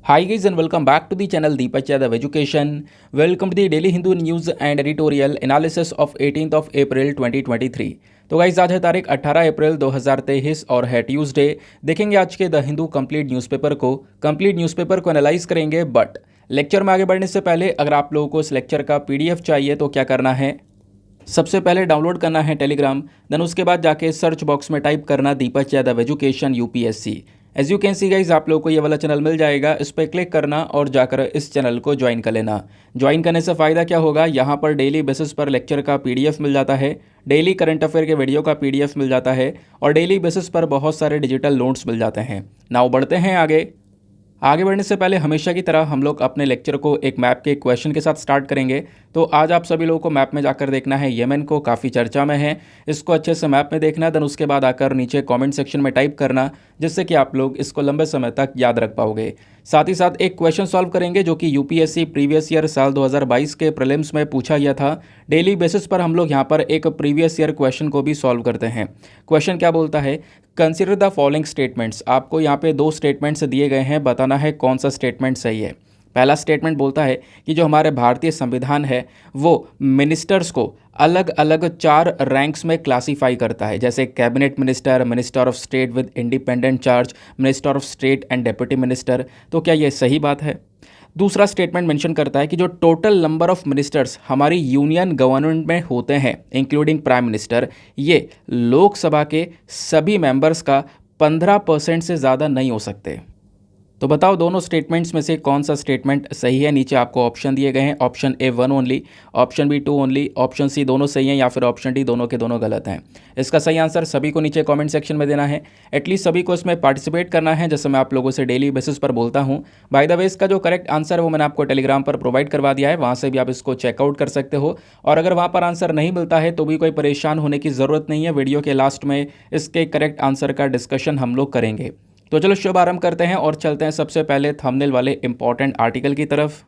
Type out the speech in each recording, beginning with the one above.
Hi guys and welcome back to the channel Deepak Yadav Education. Welcome to the Daily Hindu News and Editorial Analysis of 18th of April 2023. तो guys आज है तारीख 18 अप्रैल 2023 और है Tuesday. देखेंगे आज के द हिंदू कंप्लीट न्यूज़पेपर को एनालाइज करेंगे। बट लेक्चर में आगे बढ़ने से पहले अगर आप लोगों को इस लेक्चर का पीडीएफ चाहिए तो क्या करना है, सबसे पहले डाउनलोड करना है टेलीग्राम, देन उसके बाद जाके सर्च बॉक्स में टाइप करना Deepak Yadav education UPSC. As you can see guys आप लोगों को ये वाला चैनल मिल जाएगा, इस पर क्लिक करना और जाकर इस चैनल को ज्वाइन कर लेना। ज्वाइन करने से फ़ायदा क्या होगा, यहाँ पर डेली बेसिस पर लेक्चर का पीडीएफ मिल जाता है, डेली करंट अफेयर के वीडियो का पीडीएफ मिल जाता है और डेली बेसिस पर बहुत सारे डिजिटल नोट्स मिल जाते हैं। नाउ बढ़ते हैं आगे बढ़ने से पहले हमेशा की तरह हम लोग अपने लेक्चर को एक मैप के क्वेश्चन के साथ स्टार्ट करेंगे। तो आज आप सभी लोगों को मैप में जाकर देखना है, येमेन को काफ़ी चर्चा में है, इसको अच्छे से मैप में देखना है। देन उसके बाद आकर नीचे कमेंट सेक्शन में टाइप करना, जिससे कि आप लोग इसको लंबे समय तक याद रख पाओगे। साथ ही साथ एक क्वेश्चन सॉल्व करेंगे जो कि यूपीएससी प्रीवियस ईयर साल 2022 के प्रीलिम्स में पूछा गया था। डेली बेसिस पर हम लोग यहाँ पर एक प्रीवियस ईयर क्वेश्चन को भी सॉल्व करते हैं। क्वेश्चन क्या बोलता है, कंसिडर द फॉलोइंग स्टेटमेंट्स। आपको यहाँ पे दो स्टेटमेंट्स दिए गए हैं, बताना है कौन सा स्टेटमेंट सही है। पहला स्टेटमेंट बोलता है कि जो हमारे भारतीय संविधान है वो मिनिस्टर्स को अलग अलग 4 रैंक्स में क्लासीफाई करता है, जैसे cabinet minister, minister of state with independent charge, minister of state and deputy minister. तो क्या ये सही बात है? दूसरा स्टेटमेंट मेंशन करता है कि जो टोटल नंबर ऑफ मिनिस्टर्स हमारी यूनियन गवर्नमेंट में होते हैं इंक्लूडिंग प्राइम मिनिस्टर, ये लोकसभा के सभी मेंबर्स का 15% से ज़्यादा नहीं हो सकते। तो बताओ दोनों स्टेटमेंट्स में से कौन सा स्टेटमेंट सही है। नीचे आपको ऑप्शन दिए गए हैं, option A 1 only, option B 2 only, option C दोनों सही हैं या फिर ऑप्शन डी दोनों के दोनों गलत हैं। इसका सही आंसर सभी को नीचे कमेंट सेक्शन में देना है, एटलीस्ट सभी को इसमें पार्टिसिपेट करना है, जैसे मैं आप लोगों से डेली बेसिस पर बोलता हूँ। बाय द वे इसका जो करेक्ट आंसर है वो मैंने आपको टेलीग्राम पर प्रोवाइड करवा दिया है, वहाँ से भी आप इसको चेकआउट कर सकते हो। और अगर वहाँ पर आंसर नहीं मिलता है तो भी कोई परेशान होने की ज़रूरत नहीं है, वीडियो के लास्ट में इसके करेक्ट आंसर का डिस्कशन हम लोग करेंगे। तो चलो शुभारंभ करते हैं और चलते हैं सबसे पहले थंबनेल वाले इंपॉर्टेंट आर्टिकल की तरफ।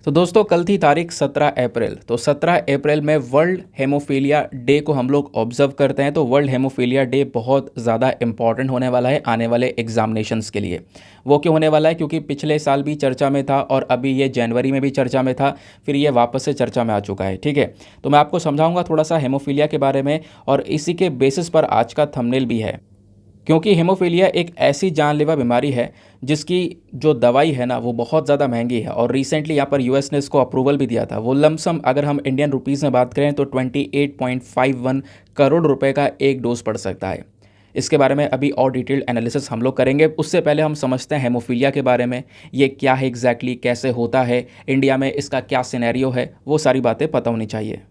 तो दोस्तों कल थी तारीख 17 अप्रैल, तो 17 अप्रैल में वर्ल्ड हेमोफीलिया डे को हम लोग ऑब्जर्व करते हैं। तो वर्ल्ड हेमोफीलिया डे बहुत ज़्यादा इंपॉर्टेंट होने वाला है आने वाले एग्जामिनेशंस के लिए। वो क्यों होने वाला है, क्योंकि पिछले साल भी चर्चा में था और अभी ये जनवरी में भी चर्चा में था, फिर ये वापस से चर्चा में आ चुका है। ठीक है, तो मैं आपको समझाऊंगा थोड़ा सा हेमोफीलिया के बारे में और इसी के बेसिस पर आज का थंबनेल भी है। क्योंकि हेमोफीलिया एक ऐसी जानलेवा बीमारी है जिसकी जो दवाई है ना वो बहुत ज़्यादा महंगी है और रिसेंटली यहाँ पर यूएस ने इसको अप्रूवल भी दिया था। वो लमसम अगर हम इंडियन रुपीज़ में बात करें तो 28.51 करोड़ रुपए का एक डोज पड़ सकता है। इसके बारे में अभी और डिटेल्ड एनालिसिस हम लोग करेंगे। उससे पहले हम समझते हैं हेमोफीलिया के बारे में, ये क्या है एग्जैक्टली, कैसे होता है, इंडिया में इसका क्या सिनेरियो है, वो सारी बातें पता होनी चाहिए।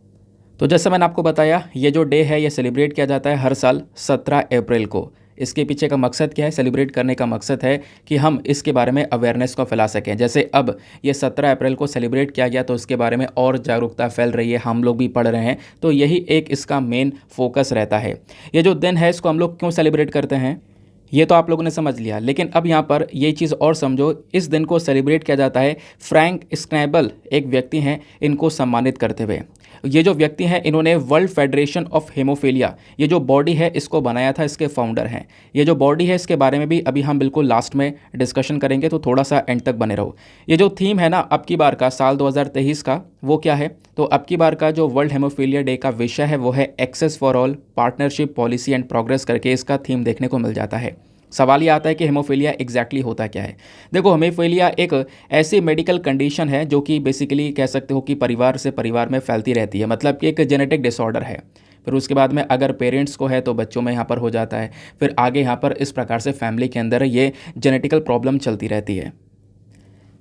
तो जैसे मैंने आपको बताया, ये जो डे है ये सेलिब्रेट किया जाता है हर साल 17 अप्रैल को। इसके पीछे का मकसद क्या है, सेलिब्रेट करने का मकसद है कि हम इसके बारे में अवेयरनेस को फैला सकें। जैसे अब ये 17 अप्रैल को सेलिब्रेट किया गया तो इसके बारे में और जागरूकता फैल रही है, हम लोग भी पढ़ रहे हैं, तो यही एक इसका मेन फोकस रहता है। ये जो दिन है इसको हम लोग क्यों सेलिब्रेट करते हैं ये तो आप लोगों ने समझ लिया, लेकिन अब यहाँ पर ये चीज़ और समझो। इस दिन को सेलिब्रेट किया जाता है फ्रैंक स्क्रैबल एक व्यक्ति हैं, इनको सम्मानित करते हुए। ये जो व्यक्ति हैं इन्होंने वर्ल्ड फेडरेशन ऑफ हेमोफीलिया, ये जो बॉडी है इसको बनाया था, इसके फाउंडर हैं। ये जो बॉडी है इसके बारे में भी अभी हम बिल्कुल लास्ट में डिस्कशन करेंगे, तो थोड़ा सा एंड तक बने रहो। ये जो थीम है ना अब की बार का साल 2023 का, वो क्या है, तो अब की बार का जो वर्ल्ड हेमोफीलिया डे का विषय है वो है access for all, partnership, policy and progress करके इसका थीम देखने को मिल जाता है। सवाल ये आता है कि हेमोफीलिया एग्जैक्टली होता क्या है। देखो, हेमोफीलिया एक ऐसी मेडिकल कंडीशन है जो कि बेसिकली कह सकते हो कि परिवार से परिवार में फैलती रहती है, मतलब कि एक जेनेटिक डिसऑर्डर है। फिर उसके बाद में अगर पेरेंट्स को है तो बच्चों में यहाँ पर हो जाता है, फिर आगे यहाँ पर इस प्रकार से फैमिली के अंदर ये जेनेटिकल प्रॉब्लम चलती रहती है।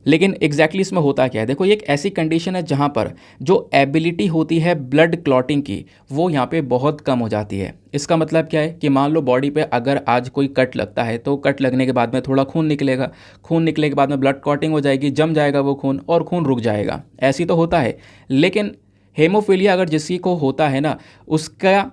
लेकिन एग्जैक्टली इसमें होता क्या है, देखो ये एक ऐसी कंडीशन है जहाँ पर जो एबिलिटी होती है ब्लड क्लॉटिंग की वो यहाँ पे बहुत कम हो जाती है। इसका मतलब क्या है कि मान लो बॉडी पे अगर आज कोई कट लगता है तो कट लगने के बाद में थोड़ा खून निकलेगा, खून निकले के बाद में ब्लड क्लॉटिंग हो जाएगी, जम जाएगा वो खून और खून रुक जाएगा, ऐसी तो होता है। लेकिन हेमोफीलिया अगर किसी को होता है ना, उसका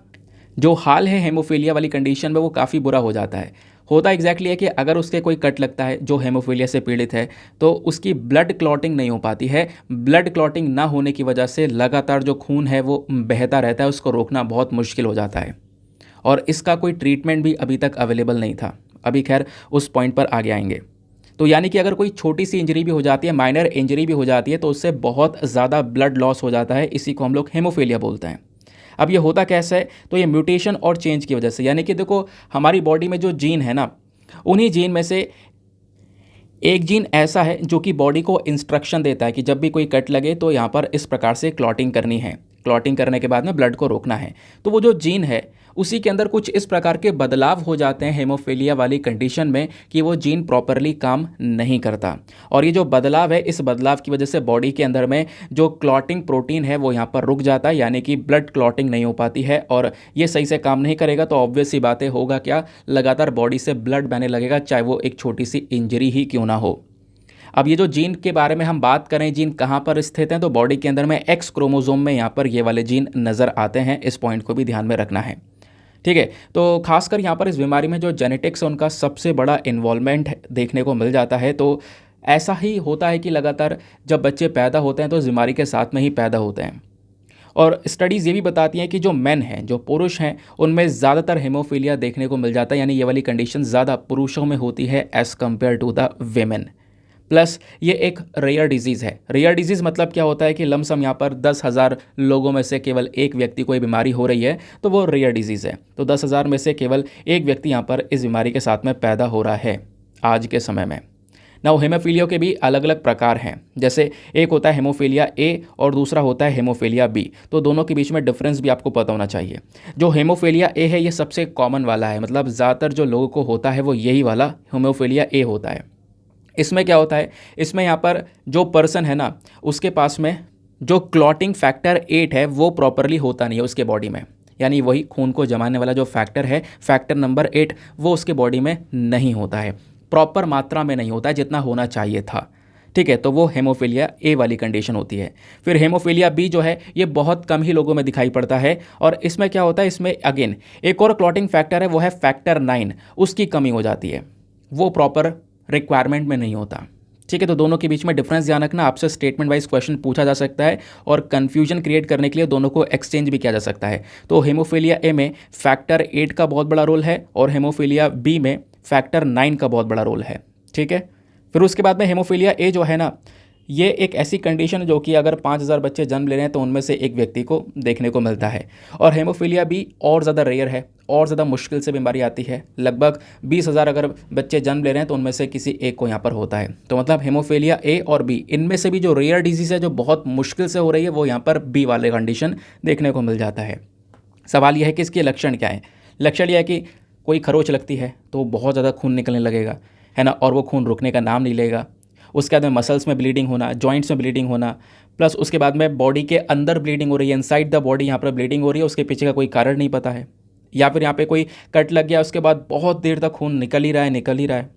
जो हाल है हेमोफीलिया वाली कंडीशन में वो काफ़ी बुरा हो जाता है। होता एग्जैक्टली है कि अगर उसके कोई कट लगता है जो हेमोफीलिया से पीड़ित है तो उसकी ब्लड क्लॉटिंग नहीं हो पाती है। ब्लड क्लॉटिंग ना होने की वजह से लगातार जो खून है वो बहता रहता है, उसको रोकना बहुत मुश्किल हो जाता है और इसका कोई ट्रीटमेंट भी अभी तक अवेलेबल नहीं था। अभी खैर उस पॉइंट पर आगे आएंगे। तो यानी कि अगर कोई छोटी सी इंजरी भी हो जाती है, माइनर इंजरी भी हो जाती है, तो उससे बहुत ज़्यादा ब्लड लॉस हो जाता है। इसी को हम लोग हेमोफीलिया बोलते हैं। अब ये होता कैसे है? तो ये म्यूटेशन और चेंज की वजह से, यानी कि देखो हमारी बॉडी में जो जीन है ना, उन्हीं जीन में से एक जीन ऐसा है जो कि बॉडी को इंस्ट्रक्शन देता है कि जब भी कोई कट लगे तो यहाँ पर इस प्रकार से क्लॉटिंग करनी है, क्लॉटिंग करने के बाद में ब्लड को रोकना है। तो वो जो जीन है उसी के अंदर कुछ इस प्रकार के बदलाव हो जाते हैं हेमोफीलिया वाली कंडीशन में कि वो जीन प्रॉपरली काम नहीं करता। और ये जो बदलाव है, इस बदलाव की वजह से बॉडी के अंदर में जो क्लॉटिंग प्रोटीन है वो यहाँ पर रुक जाता है, यानी कि ब्लड क्लॉटिंग नहीं हो पाती है। और ये सही से काम नहीं करेगा तो ऑब्वियस सी बातें होगा क्या, लगातार बॉडी से ब्लड बहने लगेगा, चाहे वो एक छोटी सी इंजरी ही क्यों ना हो। अब ये जो जीन के बारे में हम बात करें, जीन कहाँ पर स्थित हैं, तो बॉडी के अंदर में एक्स क्रोमोसोम में यहाँ पर ये वाले जीन नज़र आते हैं। इस पॉइंट को भी ध्यान में रखना है, ठीक है। तो खासकर यहाँ पर इस बीमारी में जो जेनेटिक्स है उनका सबसे बड़ा इन्वॉल्वमेंट देखने को मिल जाता है। तो ऐसा ही होता है कि लगातार जब बच्चे पैदा होते हैं तो इस बीमारी के साथ में ही पैदा होते हैं। और स्टडीज़ ये भी बताती हैं कि जो मेन हैं, जो पुरुष हैं, उनमें ज़्यादातर हेमोफीलिया देखने को मिल जाता है, यानी ये वाली कंडीशन ज़्यादा पुरुषों में होती है as compared to the women. Plus ये एक रेयर डिजीज़ है। रेयर डिजीज़ मतलब क्या होता है कि लमसम यहाँ पर 10,000 लोगों में से केवल एक व्यक्ति को ये बीमारी हो रही है, तो वो रेयर डिजीज़ है। तो 10,000 में से केवल एक व्यक्ति यहाँ पर इस बीमारी के साथ में पैदा हो रहा है आज के समय में। ना हेमोफीलिया के भी अलग अलग प्रकार हैं, जैसे एक होता है हेमोफीलिया ए और दूसरा होता है हेमोफीलिया बी। तो दोनों के बीच में डिफरेंस भी आपको पता होना चाहिए। जो हेमोफीलिया ए है ये सबसे कॉमन वाला है, मतलब ज़्यादातर जो लोगों को होता है वो यही वाला हेमोफीलिया ए होता है। इसमें क्या होता है, इसमें यहाँ पर जो पर्सन है ना, उसके पास में जो क्लॉटिंग फैक्टर 8 है वो प्रॉपरली होता नहीं है उसके बॉडी में, यानी वही खून को जमाने वाला जो फैक्टर है, फैक्टर नंबर 8, वो उसके बॉडी में नहीं होता है, प्रॉपर मात्रा में नहीं होता है जितना होना चाहिए था, ठीक है। तो वो हेमोफीलिया ए वाली कंडीशन होती है। फिर हेमोफीलिया बी जो है ये बहुत कम ही लोगों में दिखाई पड़ता है, और इसमें क्या होता है, इसमें अगेन एक और क्लॉटिंग फैक्टर है, वो है फैक्टर 9, उसकी कमी हो जाती है, वो प्रॉपर रिक्वायरमेंट में नहीं होता, ठीक है। तो दोनों के बीच में डिफरेंस ध्यान रखना। आपसे स्टेटमेंट वाइज क्वेश्चन पूछा जा सकता है और कन्फ्यूजन क्रिएट करने के लिए दोनों को एक्सचेंज भी किया जा सकता है। तो हेमोफीलिया ए में फैक्टर 8 का बहुत बड़ा रोल है और हेमोफीलिया बी में फैक्टर 9 का बहुत बड़ा रोल है, ठीक है। फिर उसके बाद में हेमोफीलिया ए जो है ना, ये एक ऐसी कंडीशन जो कि अगर 5,000 बच्चे जन्म ले रहे हैं तो उनमें से एक व्यक्ति को देखने को मिलता है। और हेमोफीलिया बी और ज़्यादा रेयर है, और ज़्यादा मुश्किल से बीमारी आती है। लगभग 20,000 अगर बच्चे जन्म ले रहे हैं तो उनमें से किसी एक को यहाँ पर होता है। तो मतलब हेमोफीलिया ए और बी, इनमें से भी जो रेयर डिजीज़ है जो बहुत मुश्किल से हो रही है वो यहाँ पर बी वाले कंडीशन देखने को मिल जाता है। सवाल यह है कि इसके लक्षण क्या है। लक्षण यह है कि कोई खरोच लगती है तो बहुत ज़्यादा खून निकलने लगेगा, है ना, और वो खून रुकने का नाम नहीं लेगा। उसके बाद में मसल्स में ब्लीडिंग होना, जॉइंट्स में ब्लीडिंग होना, प्लस उसके बाद में बॉडी के अंदर ब्लीडिंग हो रही है, इनसाइड द बॉडी यहाँ पर ब्लीडिंग हो रही है, उसके पीछे का कोई कारण नहीं पता है। या फिर यहाँ पे कोई कट लग गया, उसके बाद बहुत देर तक खून निकल ही रहा है।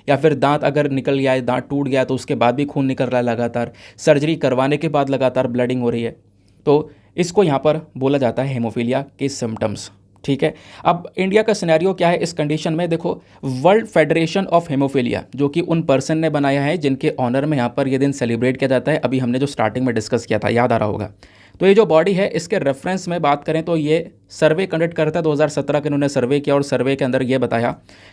या फिर दांत अगर निकल गया है, दांत टूट गया तो उसके बाद भी खून निकल रहा है लगातार, सर्जरी करवाने के बाद लगातार ब्लीडिंग हो रही है। तो इसको यहाँ पर बोला जाता है हेमोफीलिया के सिम्टम्स, ठीक है। अब इंडिया का सिनेरियो क्या है इस कंडीशन में, देखो वर्ल्ड फेडरेशन ऑफ हेमोफीलिया जो कि उन पर्सन ने बनाया है जिनके ऑनर में यहाँ पर ये दिन सेलिब्रेट किया जाता है। अभी हमने जो स्टार्टिंग में डिस्कस किया था, याद आ रहा होगा। तो ये जो बॉडी है इसके रेफरेंस में बात करें तो ये सर्वे कंडक्ट करता है, 2017 के उन्होंने सर्वे किया और सर्वे के अंदर ये बताया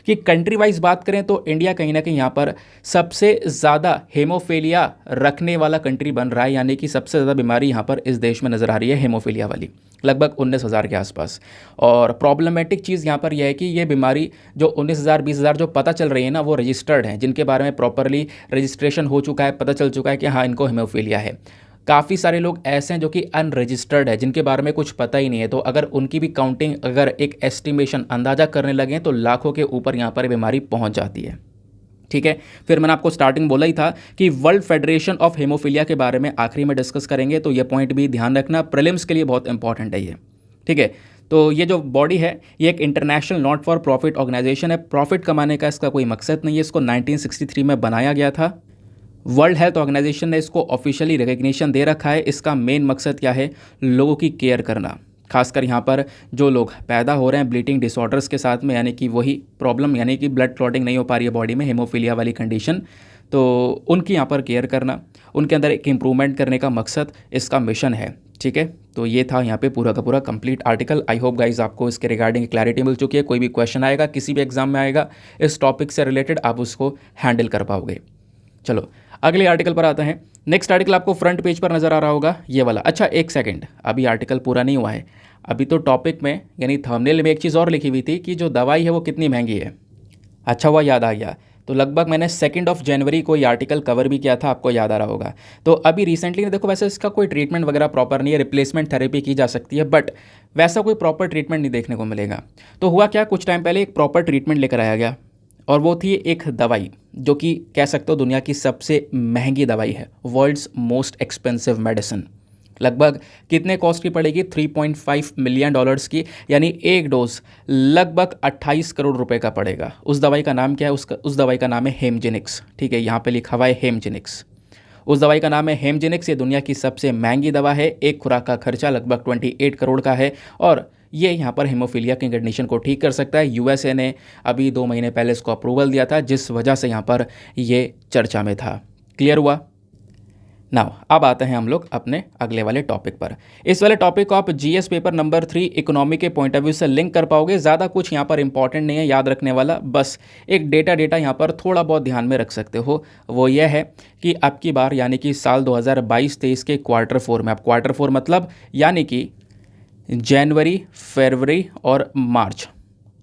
कि कंट्री वाइज बात करें तो इंडिया कहीं ना कहीं यहाँ पर सबसे ज़्यादा हेमोफीलिया रखने वाला कंट्री बन रहा है, यानी कि सबसे ज़्यादा बीमारी यहाँ पर इस देश में नज़र आ रही है हेमोफीलिया वाली, लगभग 19,000 के आसपास। और प्रॉब्लमेटिक चीज़ यहाँ पर यह है कि ये बीमारी जो 19,000 20,000 जो पता चल रही है ना, वो रजिस्टर्ड हैं, जिनके बारे में प्रॉपरली रजिस्ट्रेशन हो चुका है, पता चल चुका है कि हाँ इनको हेमोफीलिया है। काफ़ी सारे लोग ऐसे हैं जो कि अनरजिस्टर्ड है, जिनके बारे में कुछ पता ही नहीं है। तो अगर उनकी भी काउंटिंग, अगर एक एस्टिमेशन अंदाज़ा करने लगे तो लाखों के ऊपर यहाँ पर बीमारी पहुँच जाती है, ठीक है। फिर मैंने आपको स्टार्टिंग बोला ही था कि वर्ल्ड फेडरेशन ऑफ हेमोफीलिया के बारे में आखिरी में डिस्कस करेंगे, तो ये पॉइंट भी ध्यान रखना, प्रीलिम्स के लिए बहुत इंपॉर्टेंट है ये, ठीक है। तो ये जो बॉडी है ये एक international not for profit organisation है। प्रॉफिट कमाने का इसका कोई मकसद नहीं है। इसको 1963 में बनाया गया था। वर्ल्ड हेल्थ ऑर्गेनाइजेशन ने इसको ऑफिशियली रिकग्निशन दे रखा है। इसका मेन मकसद क्या है, लोगों की केयर करना, खासकर यहाँ पर जो लोग पैदा हो रहे हैं ब्लीडिंग डिसऑर्डर्स के साथ में, यानी कि वही प्रॉब्लम, यानी कि ब्लड क्लॉटिंग नहीं हो पा रही है बॉडी में, हेमोफीलिया वाली कंडीशन, तो उनकी यहाँ पर केयर करना, उनके अंदर एक इम्प्रूवमेंट करने का मकसद इसका मिशन है। ठीक है, तो ये था यहाँ पे पूरा का पूरा complete article. I hope guys आपको इसके रिगार्डिंग क्लैरिटी मिल चुकी है। कोई भी क्वेश्चन आएगा किसी भी एग्जाम में आएगा इस टॉपिक से रिलेटेड, आप उसको हैंडल कर पाओगे। चलो अगले आर्टिकल पर आते हैं। नेक्स्ट आर्टिकल आपको फ्रंट पेज पर नज़र आ रहा होगा, ये वाला। अच्छा एक सेकंड, अभी आर्टिकल पूरा नहीं हुआ है। अभी तो टॉपिक में यानी थंबनेल में एक चीज़ और लिखी हुई थी कि जो दवाई है वो कितनी महंगी है। अच्छा हुआ याद आ गया। तो लगभग मैंने 2 जनवरी को ये आर्टिकल कवर भी किया था, आपको याद आ रहा होगा। तो अभी रिसेंटली देखो, वैसे इसका कोई ट्रीटमेंट वगैरह प्रॉपर नहीं है, रिप्लेसमेंट थेरेपी की जा सकती है, बट वैसा कोई प्रॉपर ट्रीटमेंट नहीं देखने को मिलेगा। तो हुआ क्या, कुछ टाइम पहले एक प्रॉपर ट्रीटमेंट लेकर आया गया, और वो थी एक दवाई जो कि कह सकते हो दुनिया की सबसे महंगी दवाई है, वर्ल्ड्स मोस्ट एक्सपेंसिव मेडिसिन। लगभग कितने कॉस्ट की पड़ेगी, 3.5 मिलियन डॉलर्स की, यानी एक डोज लगभग 28 करोड़ रुपए का पड़ेगा। उस दवाई का नाम क्या है, उस दवाई का नाम है हेमजेनिक्स। ठीक है, यहाँ पे लिखा हुआ है हेमजेनिक्स। उस दवाई का नाम है हेमजेनिक्स। ये दुनिया की सबसे महंगी दवा है। एक खुराक का खर्चा लगभग 28 करोड़ का है, और ये यहाँ पर हेमोफीलिया की कंडीशन को ठीक कर सकता है। यूएसए ने अभी 2 महीने पहले इसको अप्रूवल दिया था, जिस वजह से यहाँ पर ये चर्चा में था। क्लियर हुआ? नाउ अब आते हैं हम लोग अपने अगले वाले टॉपिक पर। इस वाले टॉपिक को आप जीएस पेपर नंबर 3 इकोनॉमी के पॉइंट ऑफ व्यू से लिंक कर पाओगे। ज़्यादा कुछ यहाँ पर इंपॉर्टेंट नहीं है याद रखने वाला, बस एक डेटा यहाँ पर थोड़ा बहुत ध्यान में रख सकते हो। वो ये है कि अब की बार यानी कि साल 2022-23 के Q4 में, अब Q4 मतलब यानी कि जनवरी, फरवरी और मार्च,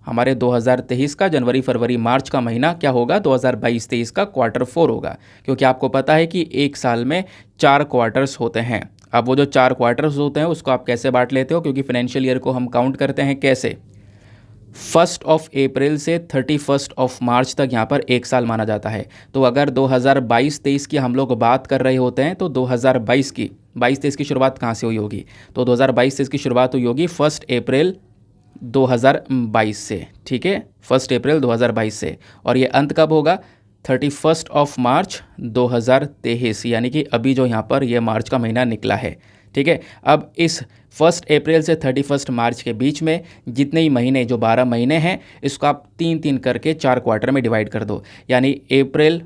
हमारे 2023 का जनवरी, फरवरी, मार्च का महीना क्या होगा, 2022-23 का Q4 होगा। क्योंकि आपको पता है कि एक साल में 4 क्वार्टर्स होते हैं। अब वो जो 4 क्वार्टर्स होते हैं उसको आप कैसे बांट लेते हो, क्योंकि फाइनेंशियल ईयर को हम काउंट करते हैं कैसे, 1 अप्रैल से 31 मार्च तक यहाँ पर एक साल माना जाता है। तो अगर 2022-23 की हम लोग बात कर रहे होते हैं तो 22-23 की शुरुआत कहाँ से हुई होगी, तो 2022-23 की शुरुआत हुई होगी 1 अप्रैल 2022 से। ठीक है, 1 अप्रैल 2022 से, और ये अंत कब होगा, 31 मार्च 2023, यानी कि अभी जो यहाँ पर ये मार्च का महीना निकला है। ठीक है, अब इस 1 अप्रैल से 31 मार्च के बीच में जितने ही महीने, जो 12 महीने हैं, इसको आप 3-3 करके 4 क्वार्टर में डिवाइड कर दो, यानी अप्रैल,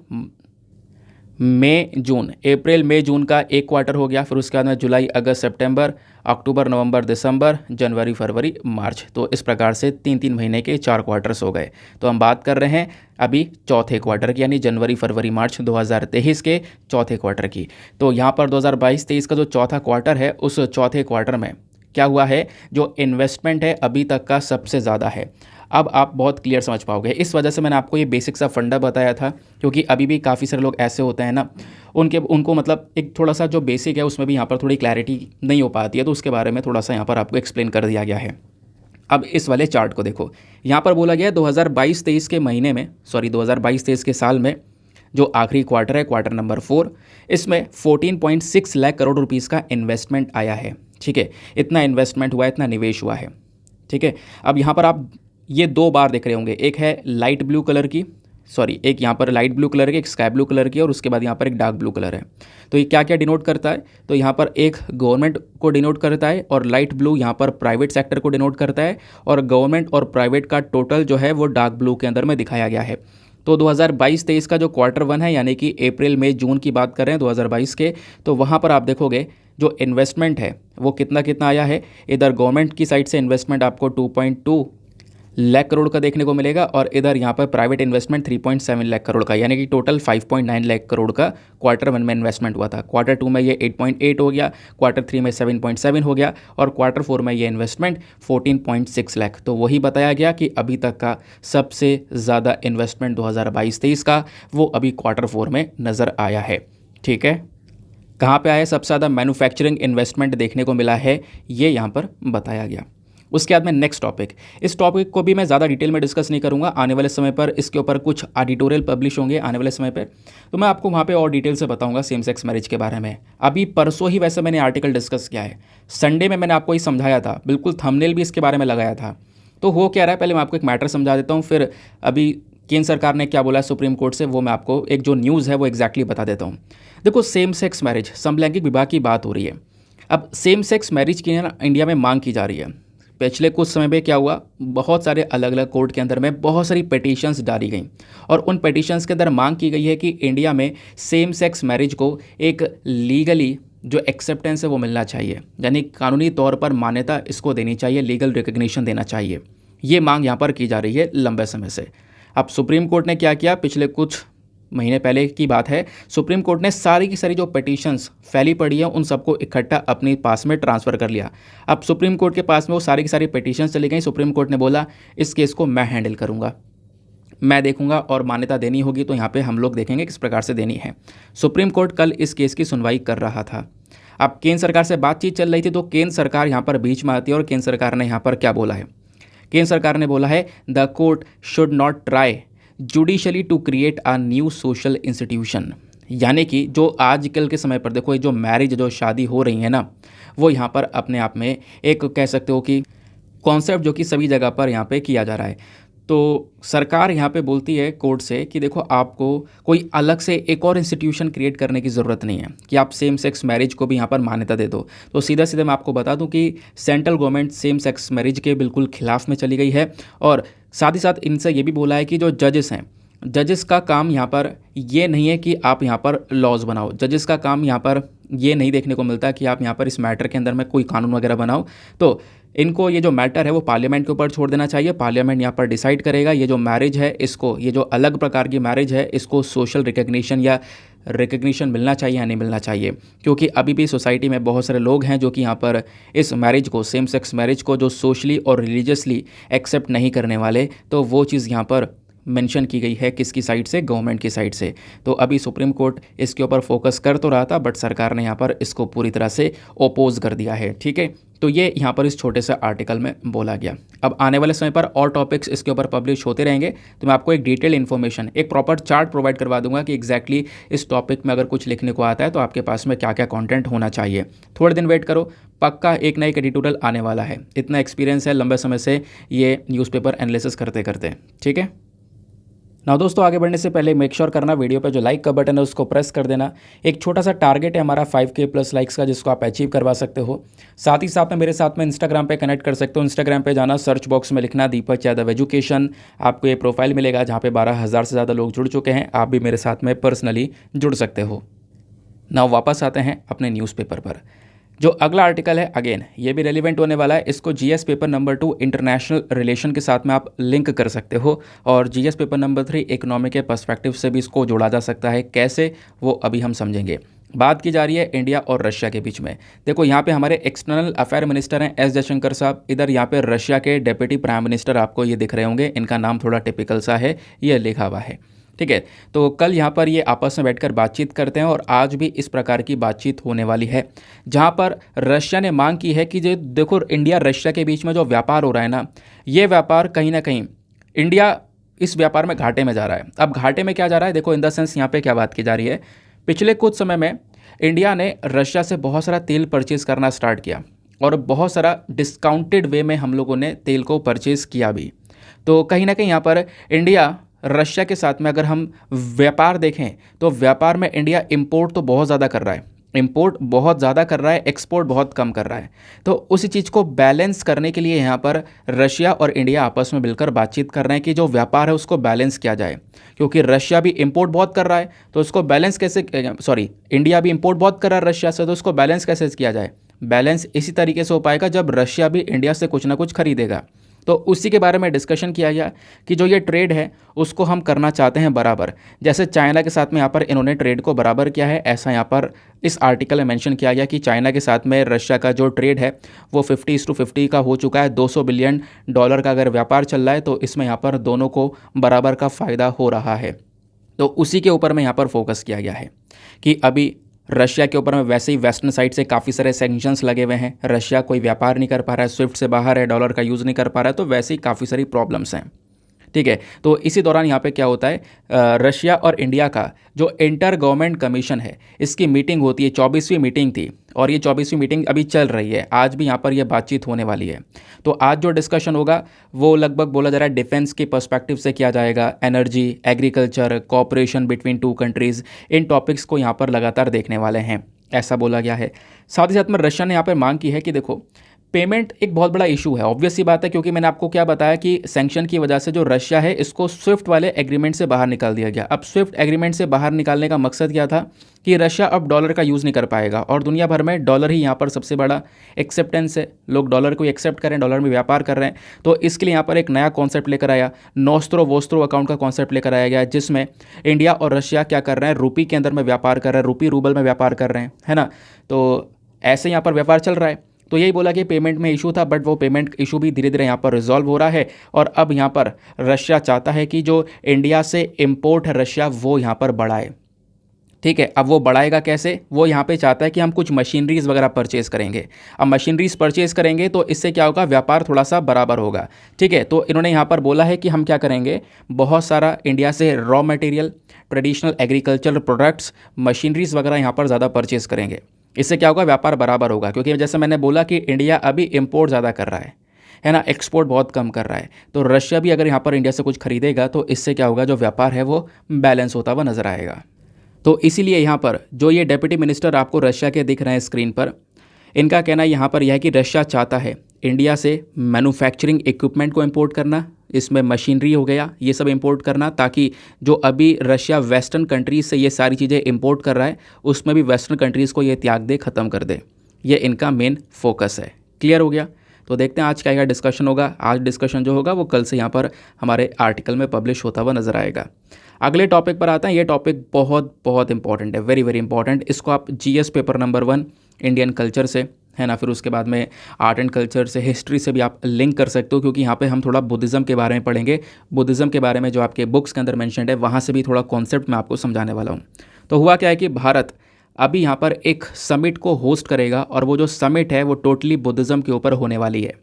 मई, जून। अप्रैल, मई, जून का एक क्वार्टर हो गया। फिर उसके बाद में जुलाई, अगस्त, सितंबर, अक्टूबर, नवंबर, दिसंबर, जनवरी, फरवरी, मार्च। तो इस प्रकार से 3-3 महीने के 4 क्वार्टर्स हो गए। तो हम बात कर रहे हैं अभी चौथे क्वार्टर की, यानी जनवरी, फरवरी, मार्च 2023 के चौथे क्वार्टर की। तो यहाँ पर 2022-23 का जो चौथा क्वार्टर है, उस चौथे क्वार्टर में क्या हुआ है, जो इन्वेस्टमेंट है अभी तक का सबसे ज़्यादा है। अब आप बहुत क्लियर समझ पाओगे। इस वजह से मैंने आपको ये बेसिक सा फंडा बताया था, क्योंकि अभी भी काफ़ी सारे लोग ऐसे होते हैं ना, उनको मतलब एक थोड़ा सा जो बेसिक है उसमें भी यहाँ पर थोड़ी क्लैरिटी नहीं हो पाती है, तो उसके बारे में थोड़ा सा यहाँ पर आपको एक्सप्लेन कर दिया गया है। अब इस वाले चार्ट को देखो, यहाँ पर बोला गया है 2022-23 के महीने में, 2022-23 के साल में जो आखिरी क्वार्टर है, क्वार्टर नंबर 4, इसमें 14.6 लाख करोड़ रुपीज़ का इन्वेस्टमेंट आया है। ठीक है, इतना इन्वेस्टमेंट हुआ है, इतना निवेश हुआ है। ठीक है, अब यहाँ पर आप ये 2 बार देख रहे होंगे, एक है लाइट ब्लू कलर की, एक यहाँ पर लाइट ब्लू कलर की, एक स्काई ब्लू कलर की, और उसके बाद यहाँ पर एक डार्क ब्लू कलर है। तो ये क्या क्या डिनोट करता है, तो यहाँ पर एक गवर्नमेंट को डिनोट करता है, और लाइट ब्लू यहाँ पर प्राइवेट सेक्टर को डिनोट करता है, और गवर्नमेंट और प्राइवेट का टोटल जो है वो डार्क ब्लू के अंदर में दिखाया गया है। तो 2022-23 का जो Q1 है, यानी कि अप्रैल, मई, जून की बात कर रहे हैं 2022 के, तो वहाँ पर आप देखोगे जो इन्वेस्टमेंट है वो कितना कितना आया है। इधर गवर्नमेंट की साइड से इन्वेस्टमेंट आपको 2.2 लाख करोड़ का देखने को मिलेगा, और इधर यहाँ पर प्राइवेट इन्वेस्टमेंट 3.7 लाख करोड़ का, यानी कि टोटल 5.9 लाख करोड़ का Q1 में इन्वेस्टमेंट हुआ था। Q2 में ये 8.8 हो गया, Q3 में 7.7 हो गया, और Q4 में ये इन्वेस्टमेंट 14.6 लाख। तो वही बताया गया कि अभी तक का सबसे ज़्यादा इन्वेस्टमेंट 2022-23 का वो अभी Q4 में नज़र आया है। ठीक है, कहाँ पे आया सबसे ज़्यादा मैन्युफैक्चरिंग इन्वेस्टमेंट देखने को मिला है, ये यहाँ पर बताया गया। उसके बाद में नेक्स्ट टॉपिक, इस टॉपिक को भी मैं ज़्यादा डिटेल में डिस्कस नहीं करूँगा, आने वाले समय पर इसके ऊपर कुछ एडिटोरियल पब्लिश होंगे आने वाले समय पर, तो मैं आपको वहाँ पे और डिटेल से बताऊँगा सेम सेक्स मैरिज के बारे में। अभी परसों ही वैसे मैंने आर्टिकल डिस्कस किया है, संडे में मैंने आपको ये समझाया था, बिल्कुल थंबनेल भी इसके बारे में लगाया था। तो हो क्या रहा है, पहले मैं आपको एक मैटर समझा देता हूँ, फिर अभी केंद्र सरकार ने क्या बोला है सुप्रीम कोर्ट से, वो मैं आपको एक जो न्यूज़ है वो एग्जैक्टली बता देता हूँ। देखो, सेम सेक्स मैरिज, समलैंगिक विवाह की बात हो रही है। अब सेम सेक्स मैरिज की ना इंडिया में मांग की जा रही है। पिछले कुछ समय में क्या हुआ, बहुत सारे अलग अलग कोर्ट के अंदर में बहुत सारी पिटीशंस डाली गई, और उन पिटीशंस के अंदर मांग की गई है कि इंडिया में सेम सेक्स मैरिज को एक लीगली जो एक्सेप्टेंस है वो मिलना चाहिए, यानी कानूनी तौर पर मान्यता इसको देनी चाहिए, लीगल रिकग्निशन देना चाहिए। ये मांग यहाँ पर की जा रही है लंबे समय से। अब सुप्रीम कोर्ट ने क्या किया, पिछले कुछ महीने पहले की बात है, सुप्रीम कोर्ट ने सारी की सारी जो पिटीशंस फैली पड़ी हैं उन सबको इकट्ठा अपने पास में ट्रांसफ़र कर लिया। अब सुप्रीम कोर्ट के पास में वो सारी की सारी पिटीशंस चली गई। सुप्रीम कोर्ट ने बोला इस केस को मैं हैंडल करूँगा, मैं देखूंगा, और मान्यता देनी होगी तो यहाँ पे हम लोग देखेंगे किस प्रकार से देनी है। सुप्रीम कोर्ट कल इस केस की सुनवाई कर रहा था। अब केंद्र सरकार से बातचीत चल रही थी, तो केंद्र सरकार यहाँ पर बीच में आती है और केंद्र सरकार ने यहाँ पर क्या बोला है। केंद्र सरकार ने बोला है the court should not try judicially to create a new social institution, यानी कि जो आजकल के समय पर देखो ये जो मैरिज, जो शादी हो रही है ना, वो यहाँ पर अपने आप में एक कह सकते हो कि कॉन्सेप्ट जो कि सभी जगह पर यहाँ पे किया जा रहा है। तो सरकार यहाँ पे बोलती है कोर्ट से कि देखो आपको कोई अलग से एक और इंस्टीट्यूशन क्रिएट करने की ज़रूरत नहीं है कि आप सेम सेक्स मैरिज को भी यहाँ पर मान्यता दे दो। तो सीधा सीधा मैं आपको बता दूं कि central government same sex marriage के बिल्कुल खिलाफ में चली गई है, और साथ ही साथ इनसे ये भी बोला है कि जो जजेस हैं, जजेस का काम यहाँ पर ये नहीं है कि आप यहाँ पर लॉज बनाओ। जजेस का काम यहाँ पर ये नहीं देखने को मिलता कि आप यहाँ पर इस मैटर के अंदर में कोई कानून वगैरह बनाओ। तो इनको ये जो मैटर है वो पार्लियामेंट के ऊपर छोड़ देना चाहिए। पार्लियामेंट यहाँ पर डिसाइड करेगा ये जो मैरिज है इसको, ये जो अलग प्रकार की मैरिज है इसको सोशल रिकग्निशन या रिकग्निशन मिलना चाहिए या नहीं मिलना चाहिए। क्योंकि अभी भी सोसाइटी में बहुत सारे लोग हैं जो कि यहाँ पर इस मैरिज को, सेम सेक्स मैरिज को जो सोशली और रिलीजियसली एक्सेप्ट नहीं करने वाले, तो वो चीज़ यहाँ पर मेंशन की गई है किसकी साइड से, गवर्नमेंट की साइड से। तो अभी सुप्रीम कोर्ट इसके ऊपर फोकस कर तो रहा था, बट सरकार ने यहाँ पर इसको पूरी तरह से ओपोज कर दिया है। ठीक है, तो ये यहाँ पर इस छोटे से आर्टिकल में बोला गया। अब आने वाले समय पर और टॉपिक्स इसके ऊपर पब्लिश होते रहेंगे, तो मैं आपको एक डिटेल इन्फॉर्मेशन, एक प्रॉपर चार्ट प्रोवाइड करवा दूंगा कि एग्जैक्टली इस टॉपिक में अगर कुछ लिखने को आता है तो आपके पास में क्या क्या कंटेंट होना चाहिए। थोड़े दिन वेट करो, पक्का एक ना एक एडिटोरियल आने वाला है। इतना एक्सपीरियंस है लंबे समय से ये न्यूज़पेपर एनालिसिस करते करते। ठीक है ना दोस्तों, आगे बढ़ने से पहले मेक श्योर करना वीडियो पे जो लाइक का बटन है उसको प्रेस कर देना। एक छोटा सा टारगेट है हमारा 5K प्लस लाइक्स का, जिसको आप अचीव करवा सकते हो। साथ ही साथ में मेरे साथ में इंस्टाग्राम पे कनेक्ट कर सकते हो। इंस्टाग्राम पे जाना, सर्च बॉक्स में लिखना दीपक यादव एजुकेशन, आपको ये प्रोफाइल मिलेगा जहाँ पे 12,000 से ज़्यादा लोग जुड़ चुके हैं। आप भी मेरे साथ में पर्सनली जुड़ सकते हो। ना वापस आते हैं अपने न्यूज़पेपर पर। जो अगला आर्टिकल है, अगेन ये भी रेलिवेंट होने वाला है। इसको GS paper number 2 international relation के साथ में आप लिंक कर सकते हो, और जीएस पेपर नंबर 3 इकोनॉमी के पर्सपेक्टिव से भी इसको जोड़ा जा सकता है। कैसे, वो अभी हम समझेंगे। बात की जा रही है इंडिया और रशिया के बीच में। देखो यहाँ पे हमारे एक्सटर्नल अफेयर मिनिस्टर हैं एस जयशंकर साहब, इधर यहाँ पे रशिया के डेप्यूटी प्राइम मिनिस्टर आपको ये दिख रहे होंगे। इनका नाम थोड़ा टिपिकल सा है, ये लिखा हुआ है। ठीक है, तो कल यहाँ पर ये आपस में बैठकर बातचीत करते हैं, और आज भी इस प्रकार की बातचीत होने वाली है, जहाँ पर रशिया ने मांग की है कि जो देखो इंडिया रशिया के बीच में जो व्यापार हो रहा है ना, ये व्यापार कहीं ना कहीं इंडिया इस व्यापार में घाटे में जा रहा है। अब घाटे में क्या जा रहा है, देखो इन द सेंस यहाँ पे क्या बात की जा रही है। पिछले कुछ समय में इंडिया ने रशिया से बहुत सारा तेल परचेज़ करना स्टार्ट किया, और बहुत सारा डिस्काउंटेड वे में हम लोगों ने तेल को परचेज़ किया भी। तो कहीं ना कहीं यहाँ पर इंडिया रशिया के साथ में अगर हम व्यापार देखें तो व्यापार में इंडिया इंपोर्ट तो बहुत ज़्यादा कर रहा है, इंपोर्ट बहुत ज़्यादा कर रहा है, एक्सपोर्ट बहुत कम कर रहा है। तो उसी चीज़ को बैलेंस करने के लिए यहाँ पर रशिया और इंडिया आपस में मिलकर बातचीत कर रहे हैं कि जो व्यापार है उसको बैलेंस किया जाए। क्योंकि रशिया भी इंपोर्ट बहुत कर रहा है, तो उसको बैलेंस कैसे, इंडिया भी इंपोर्ट बहुत कर रहा है रशिया से, तो उसको बैलेंस कैसे किया जाए। बैलेंस इसी तरीके से हो पाएगा जब रशिया भी इंडिया से कुछ ना कुछ खरीदेगा। तो उसी के बारे में डिस्कशन किया गया कि जो ये ट्रेड है उसको हम करना चाहते हैं बराबर, जैसे चाइना के साथ में यहाँ पर इन्होंने ट्रेड को बराबर किया है, ऐसा यहाँ पर इस आर्टिकल में मेंशन किया गया कि चाइना के साथ में रशिया का जो ट्रेड है वो 50:50 का हो चुका है। $200 बिलियन का अगर व्यापार चल रहा है तो इसमें यहाँ पर दोनों को बराबर का फ़ायदा हो रहा है। तो उसी के ऊपर में यहाँ पर फोकस किया गया है कि अभी रशिया के ऊपर में वैसे ही वेस्टर्न साइड से काफ़ी सारे सैंक्शंस लगे हुए हैं, रशिया कोई व्यापार नहीं कर पा रहा है, स्विफ्ट से बाहर है, डॉलर का यूज़ नहीं कर पा रहा है, तो वैसे ही काफ़ी सारी प्रॉब्लम्स हैं। ठीक है, तो इसी दौरान यहाँ पे क्या होता है, रशिया और इंडिया का जो इंटर गवर्नमेंट कमीशन है इसकी मीटिंग होती है, 24वीं मीटिंग थी, और ये 24वीं मीटिंग अभी चल रही है। आज भी यहाँ पर ये बातचीत होने वाली है। तो आज जो डिस्कशन होगा वो लगभग बोला जा रहा है डिफेंस के पर्सपेक्टिव से किया जाएगा, energy, agriculture, cooperation between 2 countries, इन टॉपिक्स को यहाँ पर लगातार देखने वाले हैं, ऐसा बोला गया है। साथ ही साथ में रशिया ने यहाँ पर मांग की है कि देखो पेमेंट एक बहुत बड़ा इशू है, ऑब्वियस सी बात है, क्योंकि मैंने आपको क्या बताया कि सैंक्शन की वजह से जो रशिया है इसको स्विफ्ट वाले एग्रीमेंट से बाहर निकाल दिया गया। अब स्विफ्ट एग्रीमेंट से बाहर निकालने का मकसद क्या था कि रशिया अब डॉलर का यूज़ नहीं कर पाएगा और दुनिया भर में डॉलर ही यहाँ पर सबसे बड़ा एक्सेप्टेंस है, लोग डॉलर को एक्सेप्ट करें, डॉलर में व्यापार कर रहे हैं। तो इसके लिए यहाँ पर एक नया कॉन्सेप्ट लेकर आया, नोस्त्रो वोस्त्रो अकाउंट का कॉन्सेप्ट लेकर आया गया, जिसमें इंडिया और रशिया क्या कर रहे हैं, रूपी के अंदर में व्यापार कर रहे हैं, रूपी रूबल में व्यापार कर रहे हैं, है ना। तो ऐसे यहाँ पर व्यापार चल रहा है। तो यही बोला कि पेमेंट में इशू था, बट वो पेमेंट इशू भी धीरे धीरे यहाँ पर रिजॉल्व हो रहा है और अब यहाँ पर रशिया चाहता है कि जो इंडिया से इम्पोर्ट है रशिया वो यहाँ पर बढ़ाए। ठीक है, अब वो बढ़ाएगा कैसे, वो यहाँ पे चाहता है कि हम कुछ मशीनरीज वगैरह परचेज़ करेंगे। अब मशीनरीज परचेज़ करेंगे तो इससे क्या होगा, व्यापार थोड़ा सा बराबर होगा। ठीक है, तो इन्होंने यहाँ पर बोला है कि हम क्या करेंगे, बहुत सारा इंडिया से raw material, traditional agriculture products, machineries वगैरह यहाँ पर ज़्यादा परचेज़ करेंगे। इससे क्या होगा, व्यापार बराबर होगा, क्योंकि जैसे मैंने बोला कि इंडिया अभी इम्पोर्ट ज़्यादा कर रहा है ना, एक्सपोर्ट बहुत कम कर रहा है। तो रशिया भी अगर यहाँ पर इंडिया से कुछ खरीदेगा तो इससे क्या होगा, जो व्यापार है वो बैलेंस होता हुआ नजर आएगा। तो इसीलिए यहाँ पर जो ये डेप्यूटी मिनिस्टर आपको रशिया के दिख रहे हैं स्क्रीन पर, इनका कहना यहाँ पर यह है कि रशिया चाहता है इंडिया से मैन्युफैक्चरिंग इक्विपमेंट को इंपोर्ट करना, इसमें मशीनरी हो गया, ये सब इंपोर्ट करना, ताकि जो अभी रशिया वेस्टर्न कंट्रीज़ से ये सारी चीज़ें इंपोर्ट कर रहा है उसमें भी वेस्टर्न कंट्रीज़ को ये त्याग दे, ख़त्म कर दे। ये इनका मेन फोकस है। क्लियर हो गया। तो देखते हैं आज क्या डिस्कशन होगा। आज डिस्कशन जो होगा वो कल से यहाँ पर हमारे आर्टिकल में पब्लिश होता हुआ नज़र आएगा। अगले टॉपिक पर आते हैं। ये टॉपिक बहुत बहुत इंपॉर्टेंट है, वेरी वेरी इंपॉर्टेंट। इसको आप GS paper number 1 Indian culture से, है ना, फिर उसके बाद में आर्ट एंड कल्चर से, हिस्ट्री से भी आप लिंक कर सकते हो, क्योंकि यहाँ पे हम थोड़ा बुद्धिज़्म के बारे में पढ़ेंगे। बुद्धिज़्म के बारे में जो आपके बुक्स के अंदर मेंशन्ड है वहाँ से भी थोड़ा कॉन्सेप्ट मैं आपको समझाने वाला हूँ। तो हुआ क्या है कि भारत अभी यहाँ पर एक समिट को होस्ट करेगा और वो जो समिट है वो टोटली बुद्धिज़्म के ऊपर होने वाली है।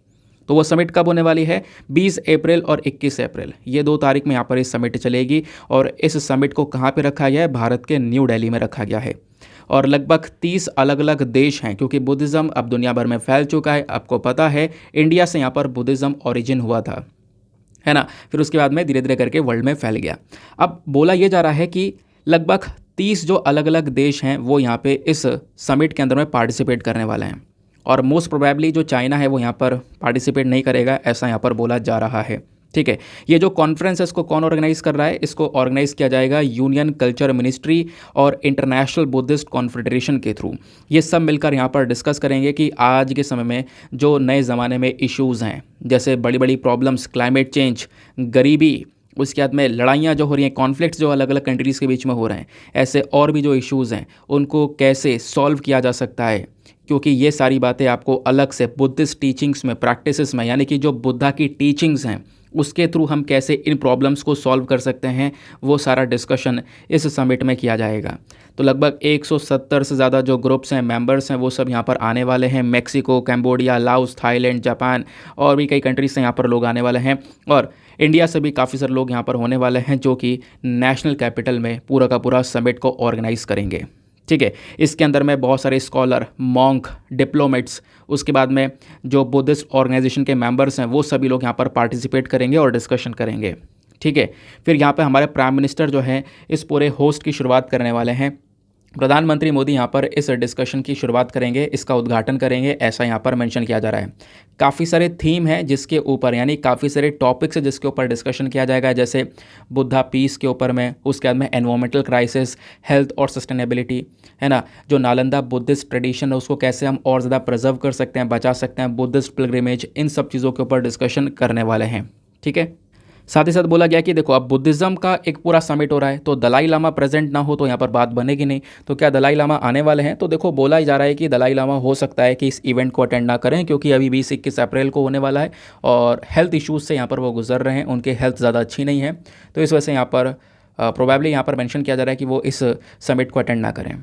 तो वो समिट कब होने वाली है, 20 अप्रैल और 21 अप्रैल, ये 2 तारीख में यहाँ पर इस समिट चलेगी। और इस समिट को कहाँ पे रखा गया है, भारत के न्यू दिल्ली में रखा गया है। और लगभग 30 अलग अलग देश हैं, क्योंकि बुद्धिज़्म अब दुनिया भर में फैल चुका है। आपको पता है इंडिया से यहाँ पर बुद्धिज़्म ओरिजिन हुआ था, है ना, फिर उसके बाद में धीरे धीरे करके वर्ल्ड में फैल गया। अब बोला ये जा रहा है कि लगभग 30 जो अलग अलग देश हैं वो यहाँ पे इस समिट के अंदर में पार्टिसिपेट करने वाले हैं। और मोस्ट प्रोबेबली जो चाइना है वो यहाँ पर पार्टिसिपेट नहीं करेगा, ऐसा यहाँ पर बोला जा रहा है। ठीक है, ये जो कॉन्फ्रेंस है इसको कौन ऑर्गेनाइज कर रहा है, इसको ऑर्गेनाइज किया जाएगा यूनियन कल्चर मिनिस्ट्री और इंटरनेशनल बुद्धिस्ट कॉन्फेडरेशन के थ्रू। ये सब मिलकर यहाँ पर डिस्कस करेंगे कि आज के समय में जो नए ज़माने में इश्यूज़ हैं, जैसे बड़ी बड़ी प्रॉब्लम्स, क्लाइमेट चेंज, गरीबी, उसके बाद में लड़ाइयाँ जो हो रही हैं, कॉन्फ्लिक्ट्स जो अलग अलग कंट्रीज़ के बीच में हो रहे हैं, ऐसे और भी जो इश्यूज़ हैं उनको कैसे सॉल्व किया जा सकता है। क्योंकि ये सारी बातें आपको अलग से बुद्धिस्ट टीचिंग्स में, प्रैक्टिसेस में, यानी कि जो बुद्धा की टीचिंग्स हैं उसके थ्रू हम कैसे इन प्रॉब्लम्स को सॉल्व कर सकते हैं, वो सारा डिस्कशन इस समिट में किया जाएगा। तो लगभग 170 से ज़्यादा जो ग्रुप्स हैं, मेंबर्स हैं, वो सब यहाँ पर आने वाले हैं। Mexico, Cambodia, Laos, Thailand, Japan और भी कई कंट्रीज से यहाँ पर लोग आने वाले हैं। और इंडिया से भी काफ़ी सारे लोग यहाँ पर होने वाले हैं, जो कि नेशनल कैपिटल में पूरा का पूरा समिट को ऑर्गेनाइज़ करेंगे। ठीक है, इसके अंदर में बहुत सारे स्कॉलर, मॉन्क, डिप्लोमेट्स, उसके बाद में जो बुद्धिस्ट ऑर्गेनाइजेशन के मेंबर्स हैं वो सभी लोग यहाँ पर पार्टिसिपेट करेंगे और डिस्कशन करेंगे। ठीक है, फिर यहाँ पे हमारे प्राइम मिनिस्टर जो हैं इस पूरे होस्ट की शुरुआत करने वाले हैं। प्रधानमंत्री मोदी यहाँ पर इस डिस्कशन की शुरुआत करेंगे, इसका उद्घाटन करेंगे, ऐसा यहाँ पर मेंशन किया जा रहा है। काफ़ी सारे थीम हैं जिसके ऊपर, यानी काफ़ी सारे टॉपिक्स हैं जिसके ऊपर डिस्कशन किया जाएगा, जैसे बुद्धा पीस के ऊपर में, उसके बाद में एनवायरमेंटल क्राइसिस, हेल्थ और सस्टेनेबिलिटी, है ना, जो नालंदा बुद्धिस्ट ट्रेडिशन है उसको कैसे हम और ज़्यादा प्रिजर्व कर सकते हैं, बचा सकते हैं, बुद्धिस्ट पिलग्रिमेज, इन सब चीज़ों के ऊपर डिस्कशन करने वाले हैं। ठीक है, साथ ही साथ बोला गया कि देखो अब बुद्धिज़्म का एक पूरा समिट हो रहा है, तो दलाई लामा प्रेजेंट ना हो तो यहाँ पर बात बनेगी नहीं। तो क्या दलाई लामा आने वाले हैं? तो देखो बोला ही जा रहा है कि दलाई लामा हो सकता है कि इस इवेंट को अटेंड ना करें, क्योंकि अभी 20-21 अप्रैल को होने वाला है और हेल्थ इश्यूज़ से यहाँ पर वो गुजर रहे हैं, उनकी हेल्थ ज़्यादा अच्छी नहीं है। तो इस वजह से यहाँ पर प्रोबेबली यहाँ पर मेंशन किया जा रहा है कि वो इस समिट को अटेंड ना करें।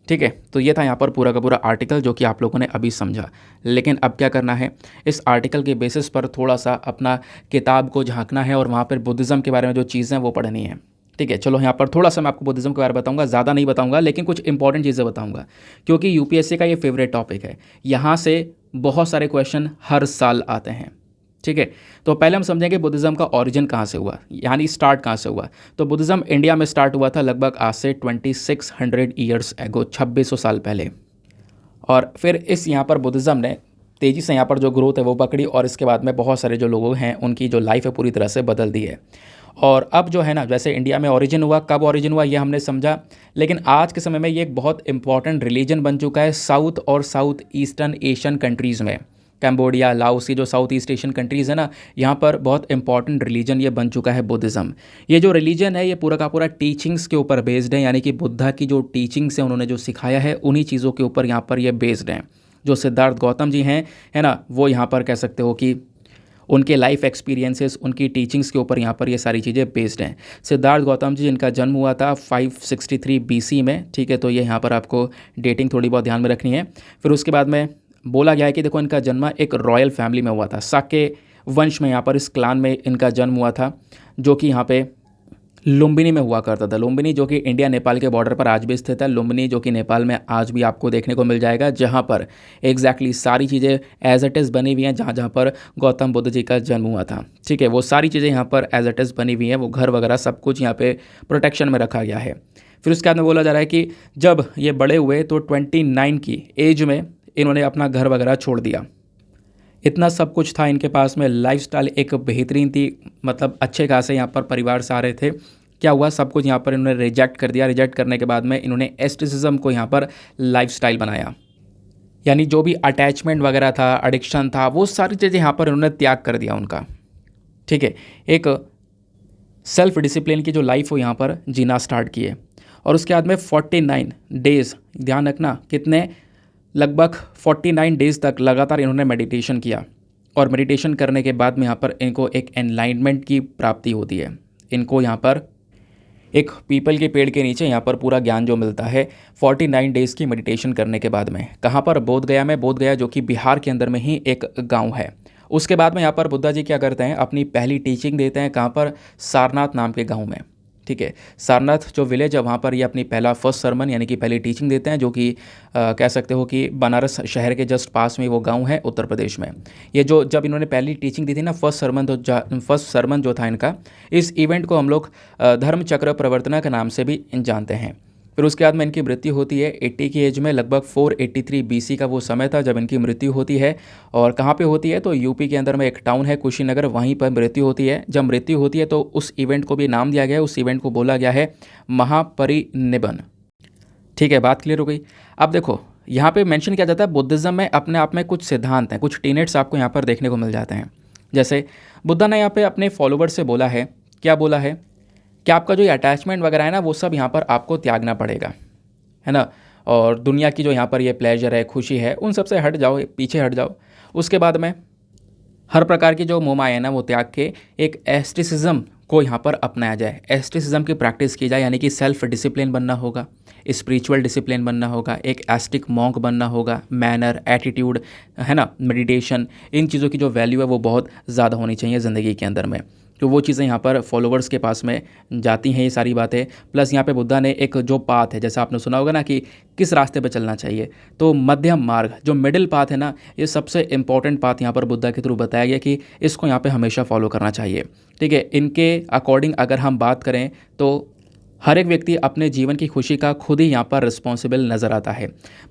ठीक है, तो ये था यहाँ पर पूरा का पूरा आर्टिकल जो कि आप लोगों ने अभी समझा। लेकिन अब क्या करना है, इस आर्टिकल के बेसिस पर थोड़ा सा अपना किताब को झांकना है और वहाँ पर बुद्धिज़्म के बारे में जो चीज़ें हैं वो पढ़नी है। ठीक है, चलो यहाँ पर थोड़ा सा मैं आपको बुद्धिज़्म के बारे में बताऊँगा, ज़्यादा नहीं बताऊँगा, लेकिन कुछ इंपॉर्टेंट चीज़ें बताऊँगा, क्योंकि यूपीएससी का ये फेवरेट टॉपिक है। यहाँ से बहुत सारे क्वेश्चन हर साल आते हैं। ठीक है, तो पहले हम समझेंगे बुद्धिज़्म का ओरिजिन कहाँ से हुआ, यानी स्टार्ट कहाँ से हुआ। तो बुद्धिज़्म इंडिया में स्टार्ट हुआ था लगभग आज से 2600 ईयर्स एगो, 2600 साल पहले। और फिर इस यहाँ पर बुद्धिज़्म ने तेज़ी से यहाँ पर जो ग्रोथ है वो पकड़ी और इसके बाद में बहुत सारे जो लोग हैं उनकी जो लाइफ है पूरी तरह से बदल दी है। और अब जो है ना, जैसे इंडिया में ओरिजिन हुआ, कब ओरिजिन हुआ ये हमने समझा, लेकिन आज के समय में ये एक बहुत इंपॉर्टेंट रिलीजन बन चुका है साउथ और साउथ ईस्टर्न एशियन कंट्रीज़ में। कैम्बोडिया, लाओस, ये जो साउथ ईस्ट एशियन कंट्रीज़ है ना, यहाँ पर बहुत इंपॉर्टेंट रिलीजन ये बन चुका है बुद्धिज़्म। ये जो रिलीजन है ये पूरा का पूरा टीचिंग्स के ऊपर बेस्ड है, यानी कि बुद्धा की जो टीचिंग्स है उन्होंने जो सिखाया है उन्हीं चीज़ों के ऊपर यहाँ पर ये बेस्ड हैं। जो सिद्धार्थ गौतम जी हैं, है ना, वो यहाँ पर कह सकते हो कि उनके लाइफ एक्सपीरियंसेस, उनकी टीचिंग्स के ऊपर यहाँ पर ये सारी चीज़ें बेस्ड हैं। सिद्धार्थ गौतम जी, इनका जन्म हुआ था 563 BC में, ठीक है, तो ये यहाँ पर आपको डेटिंग थोड़ी बहुत ध्यान में रखनी है। फिर उसके बाद में बोला गया है कि देखो इनका जन्म एक रॉयल फैमिली में हुआ था, साके वंश में, यहाँ पर इस क्लान में इनका जन्म हुआ था, जो कि यहाँ पे लुम्बिनी में हुआ करता था। लुम्बिनी जो कि इंडिया नेपाल के बॉर्डर पर आज भी स्थित है, लुम्बिनी जो कि नेपाल में आज भी आपको देखने को मिल जाएगा, जहाँ पर एग्जैक्टली सारी चीज़ें एज इट इज़ बनी हुई हैं, जहाँ जहाँ पर गौतम बुद्ध जी का जन्म हुआ था, ठीक है, वो सारी चीज़ें यहाँ पर एज इट इज़ बनी हुई हैं, वो घर वगैरह सब कुछ यहाँ पे प्रोटेक्शन में रखा गया है। फिर उसके बाद में बोला जा रहा है कि जब ये बड़े हुए तो 29 की एज में इन्होंने अपना घर वगैरह छोड़ दिया। इतना सब कुछ था इनके पास में, लाइफस्टाइल एक बेहतरीन थी, मतलब अच्छे खासे यहाँ पर परिवार से आ रहे थे। क्या हुआ, सब कुछ यहाँ पर इन्होंने रिजेक्ट कर दिया। रिजेक्ट करने के बाद में इन्होंने एस्टिसिज्म को यहाँ पर लाइफस्टाइल बनाया, यानी जो भी अटैचमेंट वगैरह था, एडिक्शन था, वो सारी चीज़ें यहाँ पर इन्होंने त्याग कर दिया उनका, ठीक है। एक सेल्फ डिसिप्लिन की जो लाइफ हो यहाँ पर जीना स्टार्ट किए। और उसके बाद में 49 डेज़, ध्यान रखना कितने, लगभग 49 डेज़ तक लगातार इन्होंने मेडिटेशन किया। और मेडिटेशन करने के बाद में यहाँ पर इनको एक एनलाइटमेंट की प्राप्ति होती है। इनको यहाँ पर एक पीपल के पेड़ के नीचे यहाँ पर पूरा ज्ञान जो मिलता है 49 डेज़ की मेडिटेशन करने के बाद में। कहाँ पर, बोध गया में। बोध गया जो कि बिहार के अंदर में ही एक गांव है। उसके बाद में यहाँ पर बुद्धा जी क्या करते हैं, अपनी पहली टीचिंग देते हैं कहाँ पर, सारनाथ नाम के गाँव में, ठीक है। सारनाथ जो विलेज है वहाँ पर ये अपनी पहला फर्स्ट सरमन यानी कि पहली टीचिंग देते हैं, जो कि कह सकते हो कि बनारस शहर के जस्ट पास में वो गांव है उत्तर प्रदेश में। ये जो जब इन्होंने पहली टीचिंग दी थी ना, फर्स्ट सरमन जो था इनका, इस इवेंट को हम लोग धर्म चक्र प्रवर्तना के नाम से भी जानते हैं। फिर उसके बाद में इनकी मृत्यु होती है 80 की एज में। लगभग 483 BC का वो समय था जब इनकी मृत्यु होती है। और कहाँ पे होती है, तो यूपी के अंदर में एक टाउन है कुशीनगर, वहीं पर मृत्यु होती है। जब मृत्यु होती है तो उस इवेंट को भी नाम दिया गया है, उस इवेंट को बोला गया है महापरिनिब्बन, ठीक है। बात क्लियर हो गई। अब देखो यहाँ पे मेंशन किया जाता है बुद्धिज़्म में अपने आप में कुछ सिद्धांत हैं, कुछ टीनेट्स आपको यहाँ पर देखने को मिल जाते हैं। जैसे बुद्धा ने यहाँ पे अपने फॉलोवर्स से बोला है, क्या बोला है कि आपका जो अटैचमेंट वगैरह है ना, वो सब यहाँ पर आपको त्यागना पड़ेगा, है ना। और दुनिया की जो यहाँ पर ये प्लेजर है, खुशी है, उन सब से हट जाओ, पीछे हट जाओ। उसके बाद में हर प्रकार की जो मोह है ना वो त्याग के एक एस्टिसिज्म को यहाँ पर अपनाया जाए। एस्टिसिज्म की प्रैक्टिस की जाए, यानी कि सेल्फ डिसिप्लिन बनना होगा, स्पिरिचुअल डिसिप्लिन बनना होगा, एक एस्टिक मॉन्क बनना होगा, मैनर, एटीट्यूड, है ना, मेडिटेशन, इन चीज़ों की जो वैल्यू है वो बहुत ज़्यादा होनी चाहिए ज़िंदगी के अंदर में। तो वो चीज़ें यहाँ पर फॉलोवर्स के पास में जाती हैं, ये सारी बातें। प्लस यहाँ पे बुद्धा ने एक जो पाथ है, जैसा आपने सुना होगा ना कि किस रास्ते पे चलना चाहिए, तो मध्यम मार्ग, जो मिडिल पाथ है ना, ये सबसे इंपॉर्टेंट पाथ यहाँ पर बुद्धा के थ्रू बताया गया कि इसको यहाँ पे हमेशा फॉलो करना चाहिए, ठीक है। इनके अकॉर्डिंग अगर हम बात करें तो हर एक व्यक्ति अपने जीवन की खुशी का खुद ही यहाँ पर रिस्पॉन्सिबल नज़र आता है।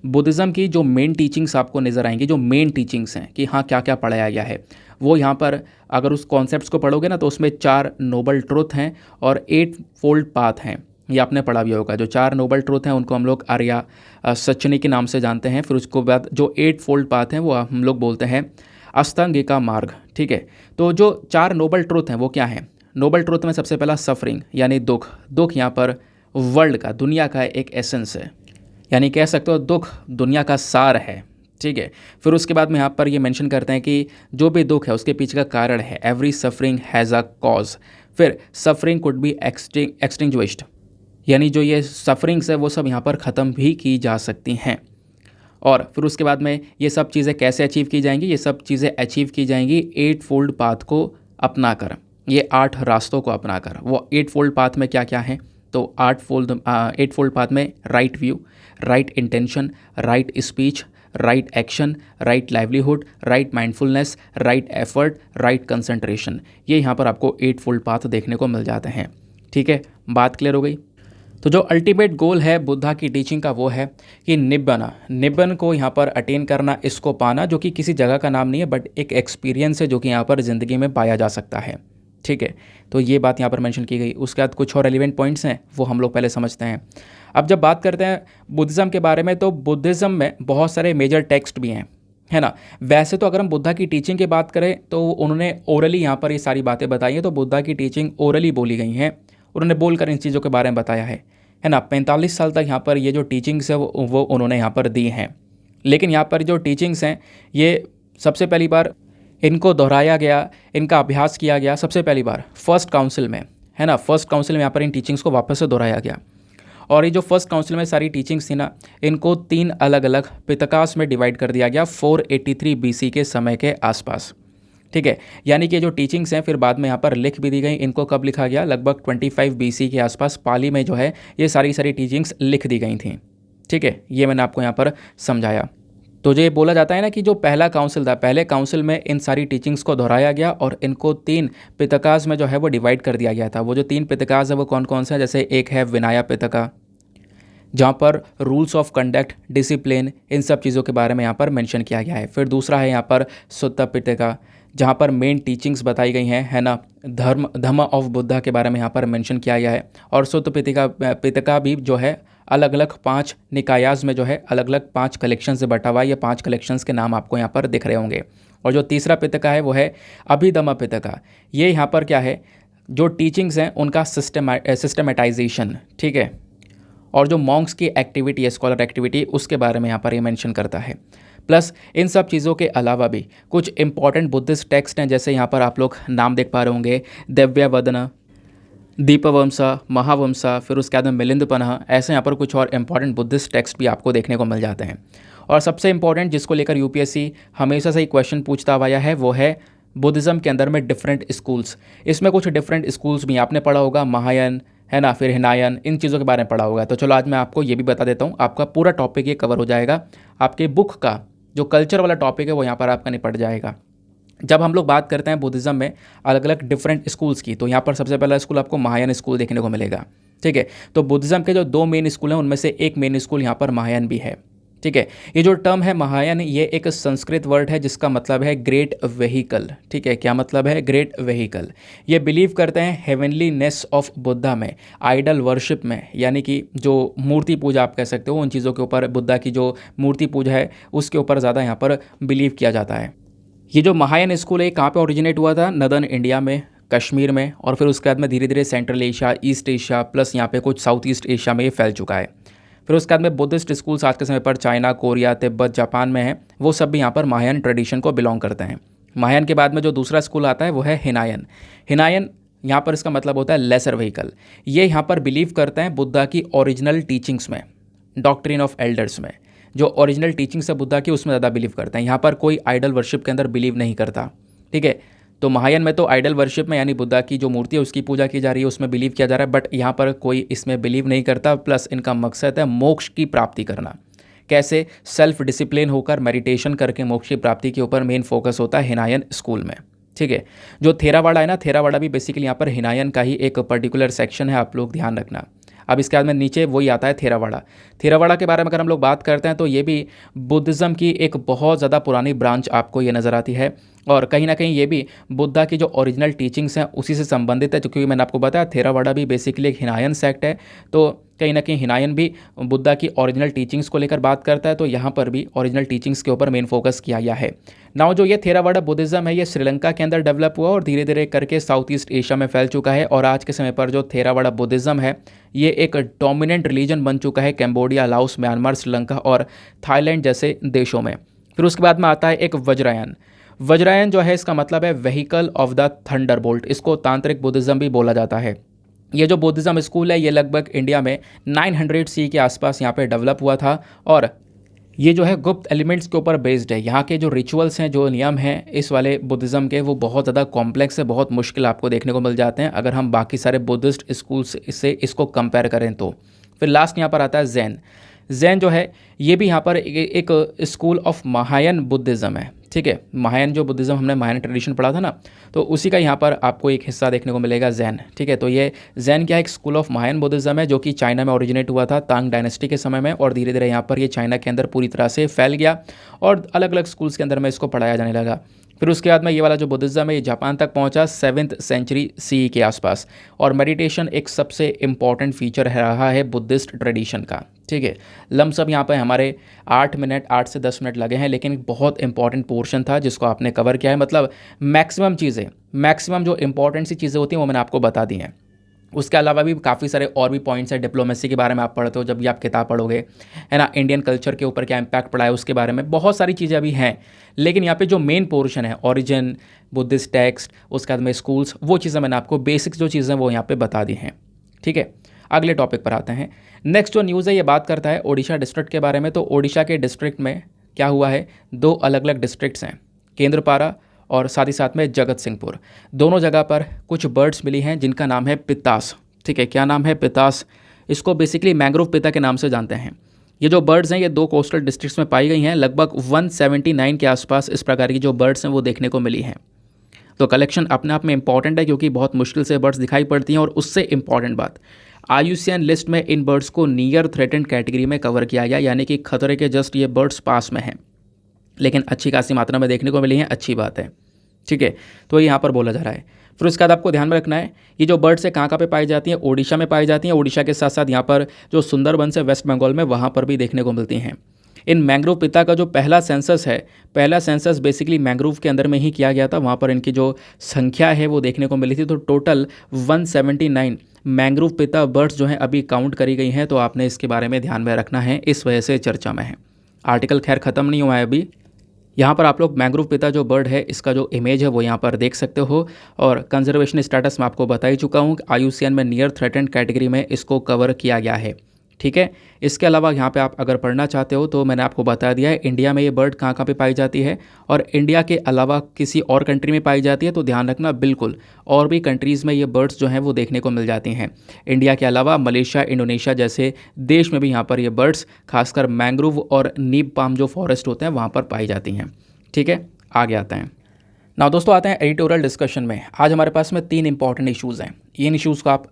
बुद्धिज़्म की जो मेन टीचिंग्स आपको नज़र आएंगी, जो मेन टीचिंग्स हैं कि हाँ क्या क्या पढ़ाया गया है, वो यहाँ पर अगर उस कॉन्सेप्ट्स को पढ़ोगे ना तो उसमें 4 नोबल ट्रुथ हैं और 8 फोल्ड पाथ हैं। ये आपने पढ़ा भी होगा। जो 4 नोबल ट्रुथ हैं उनको हम लोग आर्या सचनी के नाम से जानते हैं। फिर उसके बाद जो 8 फोल्ड पाथ हैं वो हम लोग बोलते हैं अष्टांगिका मार्ग, ठीक है। तो जो 4 नोबल ट्रुथ हैं वो क्या हैं? नोबल ट्रुथ में सबसे पहला सफरिंग, यानी दुख। दुख यहाँ पर वर्ल्ड का, दुनिया का एक एसेंस है, यानी कह सकते हो दुख दुनिया का सार है, ठीक है। फिर उसके बाद में यहाँ पर ये मेंशन करते हैं कि जो भी दुख है उसके पीछे का कारण है। Every suffering has a cause. फिर सफरिंग कुड बी एक्सटिंग्विश्ड, यानी जो ये सफरिंग्स है वो सब यहाँ पर ख़त्म भी की जा सकती हैं। और फिर उसके बाद में ये सब चीज़ें कैसे अचीव की जाएंगी? ये सब चीज़ें अचीव की जाएंगी 8 फोल्ड पाथ को अपना कर, ये 8 रास्तों को अपना कर। वो 8 फोल्ड पाथ में क्या क्या है? तो 8 फोल्ड पाथ में right view, right intention, right speech, right action, right livelihood, right mindfulness, right effort, right concentration, ये यहाँ पर आपको 8 फोल्ड पाथ देखने को मिल जाते हैं, ठीक है। बात क्लियर हो गई। तो जो अल्टीमेट गोल है बुद्धा की टीचिंग का वो है कि निब्बन को यहाँ पर अटेन करना, इसको पाना, जो कि किसी जगह का नाम नहीं है बट एक एक्सपीरियंस है जो कि यहाँ पर ज़िंदगी में पाया जा सकता है। ठीक है, तो ये बात यहाँ पर मेंशन की गई। उसके बाद कुछ और रेलिवेंट पॉइंट्स हैं वो हम लोग पहले समझते हैं। अब जब बात करते हैं बुद्धिज़्म के बारे में, तो बुद्धिज़्म में बहुत सारे मेजर टेक्स्ट भी हैं, है ना। वैसे तो अगर हम बुद्धा की टीचिंग की बात करें तो उन्होंने ओरली यहाँ पर ये सारी बातें बताई हैं, तो बुद्धा की टीचिंग ओरली बोली गई हैं, उन्होंने बोलकर इन चीज़ों के बारे में बताया है ना। 45 साल तक यहाँ पर ये जो टीचिंग्स है वो उन्होंने यहाँ पर दी हैं। लेकिन यहाँ पर जो टीचिंग्स हैं ये सबसे पहली बार इनको दोहराया गया, इनका अभ्यास किया गया सबसे पहली बार फर्स्ट काउंसिल में, है ना। फर्स्ट काउंसिल में यहाँ पर इन टीचिंग्स को वापस से दोहराया गया। और ये जो फर्स्ट काउंसिल में सारी टीचिंग्स थी ना, इनको 3 अलग अलग पितकास में डिवाइड कर दिया गया 483 BC के समय के आसपास। ठीक है, यानी कि जो टीचिंग्स हैं फिर बाद में यहाँ पर लिख भी दी गई। इनको कब लिखा गया? लगभग 25 BC के आसपास पाली में जो है ये सारी टीचिंग्स लिख दी गई थी। ठीक है, ये मैंने आपको यहाँ पर समझाया। तो जो ये बोला जाता है ना कि जो पहला काउंसिल था, पहले काउंसिल में इन सारी टीचिंग्स को दोहराया गया और इनको 3 पितकास में जो है वो डिवाइड कर दिया गया था। वो जो 3 पितकास है वो कौन कौन से हैं? जैसे एक है विनाया पितका, जहाँ पर रूल्स ऑफ कंडक्ट, डिसिप्लिन, इन सब चीज़ों के बारे में यहाँ पर मेंशन किया गया है। फिर दूसरा है यहाँ पर सुत्ता पिटका, जहाँ पर मेन टीचिंग्स बताई गई हैं, है ना। धम्म ऑफ बुद्धा के बारे में यहाँ पर मेंशन किया गया है। और सुत्त पिटका भी जो है अलग अलग 5 निकायाज में जो है अलग अलग 5 कलेक्शन से बटा हुआ है। ये 5 कलेक्शंस के नाम आपको यहाँ पर दिख रहे होंगे। और जो तीसरा पिटका है वो है अभिधम्म पिटका। ये यहाँ पर क्या है? जो टीचिंग्स हैं उनका सिस्टमेटाइजेशन, ठीक है। और जो मॉन्क्स की एक्टिविटी है, स्कॉलर एक्टिविटी, उसके बारे में यहाँ पर ये मेंशन करता है। प्लस इन सब चीज़ों के अलावा भी कुछ इंपॉर्टेंट बुद्धिस्ट टेक्स्ट हैं, जैसे यहाँ पर आप लोग नाम देख पा रहे होंगे, दिव्यवदन, दीपवंसा, महावंसा, फिर उसके बाद में मिलिंदपनह। ऐसे यहाँ पर कुछ और इंपॉर्टेंट बुद्धिस्ट टेक्स्ट भी आपको देखने को मिल जाते हैं। और सबसे इंपॉर्टेंट जिसको लेकर यूपीएससी हमेशा से ही क्वेश्चन पूछता आया है वो है बुद्धिज़्म के अंदर में डिफरेंट स्कूल्स। इसमें कुछ डिफरेंट स्कूल्स भी आपने पढ़ा होगा, महायान, है ना, फिर हिनायन, इन चीज़ों के बारे में पढ़ा होगा। तो चलो आज मैं आपको ये भी बता देता हूँ, आपका पूरा टॉपिक ये कवर हो जाएगा। आपके बुक का जो कल्चर वाला टॉपिक है वो यहाँ पर आपका निपट जाएगा। जब हम लोग बात करते हैं बुद्धिज़्म में अलग अलग डिफरेंट स्कूल्स की, तो यहाँ पर सबसे पहला स्कूल आपको महायान स्कूल देखने को मिलेगा। ठीक है, तो बुद्धिज़्म के जो 2 मेन स्कूल हैं उनमें से एक मेन स्कूल यहाँ पर महायान भी है। ठीक है, ये जो टर्म है महायान, ये एक संस्कृत वर्ड है जिसका मतलब है ग्रेट व्हीकल। ठीक है, क्या मतलब है? Great vehicle. ये बिलीव करते हैं हेवनलीनेस ऑफ बुद्धा में, आइडल वर्शिप में, यानी कि जो मूर्ति पूजा आप कह सकते हो, उन चीज़ों के ऊपर, बुद्धा की जो मूर्ति पूजा है उसके ऊपर ज़्यादा यहाँ पर बिलीव किया जाता है। ये जो महायान स्कूल है कहाँ पे ओरिजिनेट हुआ था? नदर्न इंडिया में, कश्मीर में, और फिर उसके बाद में धीरे धीरे central Asia, east Asia, plus यहाँ पे कुछ साउथ ईस्ट एशिया में ये फैल चुका है। फिर उसके बाद में बुद्धिस्ट स्कूल्स आज के समय पर चाइना, कोरिया, तिब्बत, जापान में हैं, वो सब भी यहाँ पर महायान ट्रेडिशन को बिलोंग करते हैं। महायान के बाद में जो दूसरा स्कूल आता है वो है हिनायन। हिनायन यहाँ पर इसका मतलब होता है लेसर व्हीकल। ये यहाँ पर बिलीव करते हैं बुद्धा की ओरिजिनल टीचिंग्स में, डॉक्ट्रिन ऑफ एल्डर्स में, जो ओरिजिनल टीचिंग्स है बुद्धा की उसमें ज़्यादा बिलीव करते हैं। यहाँ पर कोई आइडल वर्शिप के अंदर बिलीव नहीं करता। ठीक है, तो महायान में तो आइडल वर्शिप में, यानी बुद्धा की जो मूर्ति है उसकी पूजा की जा रही है, उसमें बिलीव किया जा रहा है, बट यहाँ पर कोई इसमें बिलीव नहीं करता। प्लस इनका मकसद है मोक्ष की प्राप्ति करना। कैसे? सेल्फ डिसिप्लिन होकर, मेडिटेशन करके मोक्ष की प्राप्ति के ऊपर मेन फोकस होता है हिनायन स्कूल में। ठीक है, जो थेरावाड़ा है ना, थेरावाड़ा भी बेसिकली यहाँ पर हिनायन का ही एक पर्टिकुलर सेक्शन है, आप लोग ध्यान रखना। अब इसके बाद में नीचे वही आता है थेरावाड़ा। थेरावाड़ा के बारे में अगर हम लोग बात करते हैं तो ये भी बुद्धिज़्म की एक बहुत ज़्यादा पुरानी ब्रांच आपको ये नज़र आती है, और कहीं ना कहीं ये भी बुद्धा की जो ओरिजिनल टीचिंग्स हैं उसी से संबंधित है। क्योंकि मैंने आपको बताया थेरावाड़ा भी बेसिकली एक हिनायन सेक्ट है, तो कहीं ना कहीं हिनायन भी बुद्धा की ओरिजिनल टीचिंग्स को लेकर बात करता है, तो यहाँ पर भी ओरिजिनल टीचिंग्स के ऊपर मेन फोकस किया गया है। नाउ जो ये थेरावाड़ा बुद्धिज़्म है ये श्रीलंका के अंदर डेवलप हुआ और धीरे धीरे करके साउथ ईस्ट एशिया में फैल चुका है। और आज के समय पर जो थेरावाड़ा बुद्धिज़्म है ये एक डोमिनेंट रिलीजन बन चुका है कैम्बोडिया, लाओस, म्यांमार, श्रीलंका और थाईलैंड जैसे देशों में। फिर उसके बाद में आता है एक वज्रायन। वज्रायन जो है इसका मतलब है व्हीकल ऑफ द थंडरबोल्ट। इसको तांत्रिक बुद्धिज़्म भी बोला जाता है। ये जो बुद्धिज़्म स्कूल है ये लगभग इंडिया में 900 सी के आसपास यहाँ पे डेवलप हुआ था, और ये जो है गुप्त एलिमेंट्स के ऊपर बेस्ड है। यहाँ के जो रिचुअल्स हैं, जो नियम हैं इस वाले बुद्धिज़्म के, वो बहुत ज़्यादा कॉम्प्लेक्स है, बहुत मुश्किल आपको देखने को मिल जाते हैं अगर हम बाकी सारे बुद्धिस्ट स्कूल्स से इसको कंपेयर करें तो। फिर लास्ट यहाँ पर आता है जैन। जैन जो है ये भी यहाँ पर एक स्कूल ऑफ महायान बुद्धिज़्म है। ठीक है, महायान जो बुद्धिज़्म हमने महायान ट्रेडिशन पढ़ा था ना, तो उसी का यहाँ पर आपको एक हिस्सा देखने को मिलेगा जैन। ठीक है, तो ये जैन क्या है, एक स्कूल ऑफ महायान बुद्धिज़्म है जो कि चाइना में ओरिजिनेट हुआ था तांग डायनेस्टी के समय में, और धीरे धीरे यहाँ पर ये चाइना के अंदर पूरी तरह से फैल गया और अलग अलग स्कूल्स के अंदर में इसको पढ़ाया जाने लगा। फिर उसके बाद में ये वाला जो बुद्धिज़्म है ये जापान तक पहुंचा 7th सेंचुरी CE के आसपास, और मेडिटेशन एक सबसे इम्पॉर्टेंट फीचर रहा है बुद्धिस्ट ट्रेडिशन का। ठीक है, लमसम यहाँ पे हमारे 8 से 10 मिनट लगे हैं, लेकिन बहुत इंपॉर्टेंट पोर्शन था जिसको आपने कवर किया है। मतलब मैक्सिमम जो इंपॉर्टेंट सी चीज़ें होती हैं वो मैंने आपको बता दी हैं। उसके अलावा भी काफ़ी सारे और भी पॉइंट्स हैं। डिप्लोमेसी के बारे में आप पढ़ते हो जब भी आप किताब पढ़ोगे, है ना, इंडियन कल्चर के ऊपर क्या इम्पैक्ट पड़ा है उसके बारे में बहुत सारी चीज़ें अभी हैं। लेकिन यहाँ पे जो मेन पोर्शन है, ओरिजिन, बुद्धिस्ट टेक्स्ट, उसके बाद में स्कूल्स, वो चीज़ें मैंने आपको बेसिक्स जो चीज़ें वो यहाँ पे बता दी हैं। ठीक है, अगले टॉपिक पर आते हैं। नेक्स्ट जो न्यूज़ है ये बात करता है ओडिशा डिस्ट्रिक्ट के बारे में। तो ओडिशा के डिस्ट्रिक्ट में क्या हुआ है, 2 अलग अलग डिस्ट्रिक्ट्स हैं, केंद्रपारा और साथ ही साथ में जगत सिंहपुर। दोनों जगह पर कुछ बर्ड्स मिली हैं जिनका नाम है पितास। ठीक है, क्या नाम है, पितास। इसको बेसिकली मैंग्रोव पिता के नाम से जानते हैं। ये जो बर्ड्स हैं ये 2 कोस्टल डिस्ट्रिक्ट्स में पाई गई हैं। लगभग 179 के आसपास इस प्रकार की जो बर्ड्स हैं वो देखने को मिली हैं। तो कलेक्शन अपने आप में इंपॉर्टेंट है क्योंकि बहुत मुश्किल से बर्ड्स दिखाई पड़ती हैं। और उससे इंपॉर्टेंट बात, IUCN लिस्ट में इन बर्ड्स को नियर थ्रेटेंड कैटेगरी में कवर किया गया, यानी कि खतरे के जस्ट ये बर्ड्स पास में हैं, लेकिन अच्छी खासी मात्रा में देखने को मिली हैं। अच्छी बात है। ठीक है, तो यहाँ पर बोला जा रहा है। फिर उसके बाद आपको ध्यान में रखना है ये जो बर्ड्स है कहाँ पे पाई जाती हैं, ओडिशा में पाई जाती हैं। ओडिशा के साथ साथ यहाँ पर जो सुंदरबन से वेस्ट बंगाल में, वहाँ पर भी देखने को मिलती हैं। इन मैंग्रोव पिता का जो पहला सेंसस बेसिकली मैंग्रोव के अंदर में ही किया गया था। वहाँ पर इनकी जो संख्या है वो देखने को मिली थी। तो टोटल 179 मैंग्रोव पिता बर्ड्स जो हैं अभी काउंट करी गई हैं। तो आपने इसके बारे में ध्यान में रखना है, इस वजह से चर्चा में है। आर्टिकल खैर ख़त्म नहीं हुआ है अभी। यहाँ पर आप लोग मैंग्रोव पिता जो बर्ड है इसका जो इमेज है वो यहाँ पर देख सकते हो। और कंजर्वेशन स्टेटस मैं आपको बता ही चुका हूँ, IUCN में नियर थ्रेटेंड कैटेगरी में इसको कवर किया गया है। ठीक है, इसके अलावा यहाँ पे आप अगर पढ़ना चाहते हो तो मैंने आपको बता दिया है इंडिया में ये बर्ड कहाँ पे पाई जाती है, और इंडिया के अलावा किसी और कंट्री में पाई जाती है। तो ध्यान रखना बिल्कुल, और भी कंट्रीज़ में ये बर्ड्स जो हैं वो देखने को मिल जाती हैं। इंडिया के अलावा मलेशिया, इंडोनेशिया जैसे देश में भी यहाँ पर ये बर्ड्स, खासकर मैंग्रोव और नीम पाम जो फॉरेस्ट होते हैं वहाँ पर पाई जाती हैं। ठीक है, आगे आते हैं ना दोस्तों, आते हैं एडिटोरियल डिस्कशन में। आज हमारे पास में 3 इंपॉर्टेंट इश्यूज़ हैं। इन इश्यूज़ को आप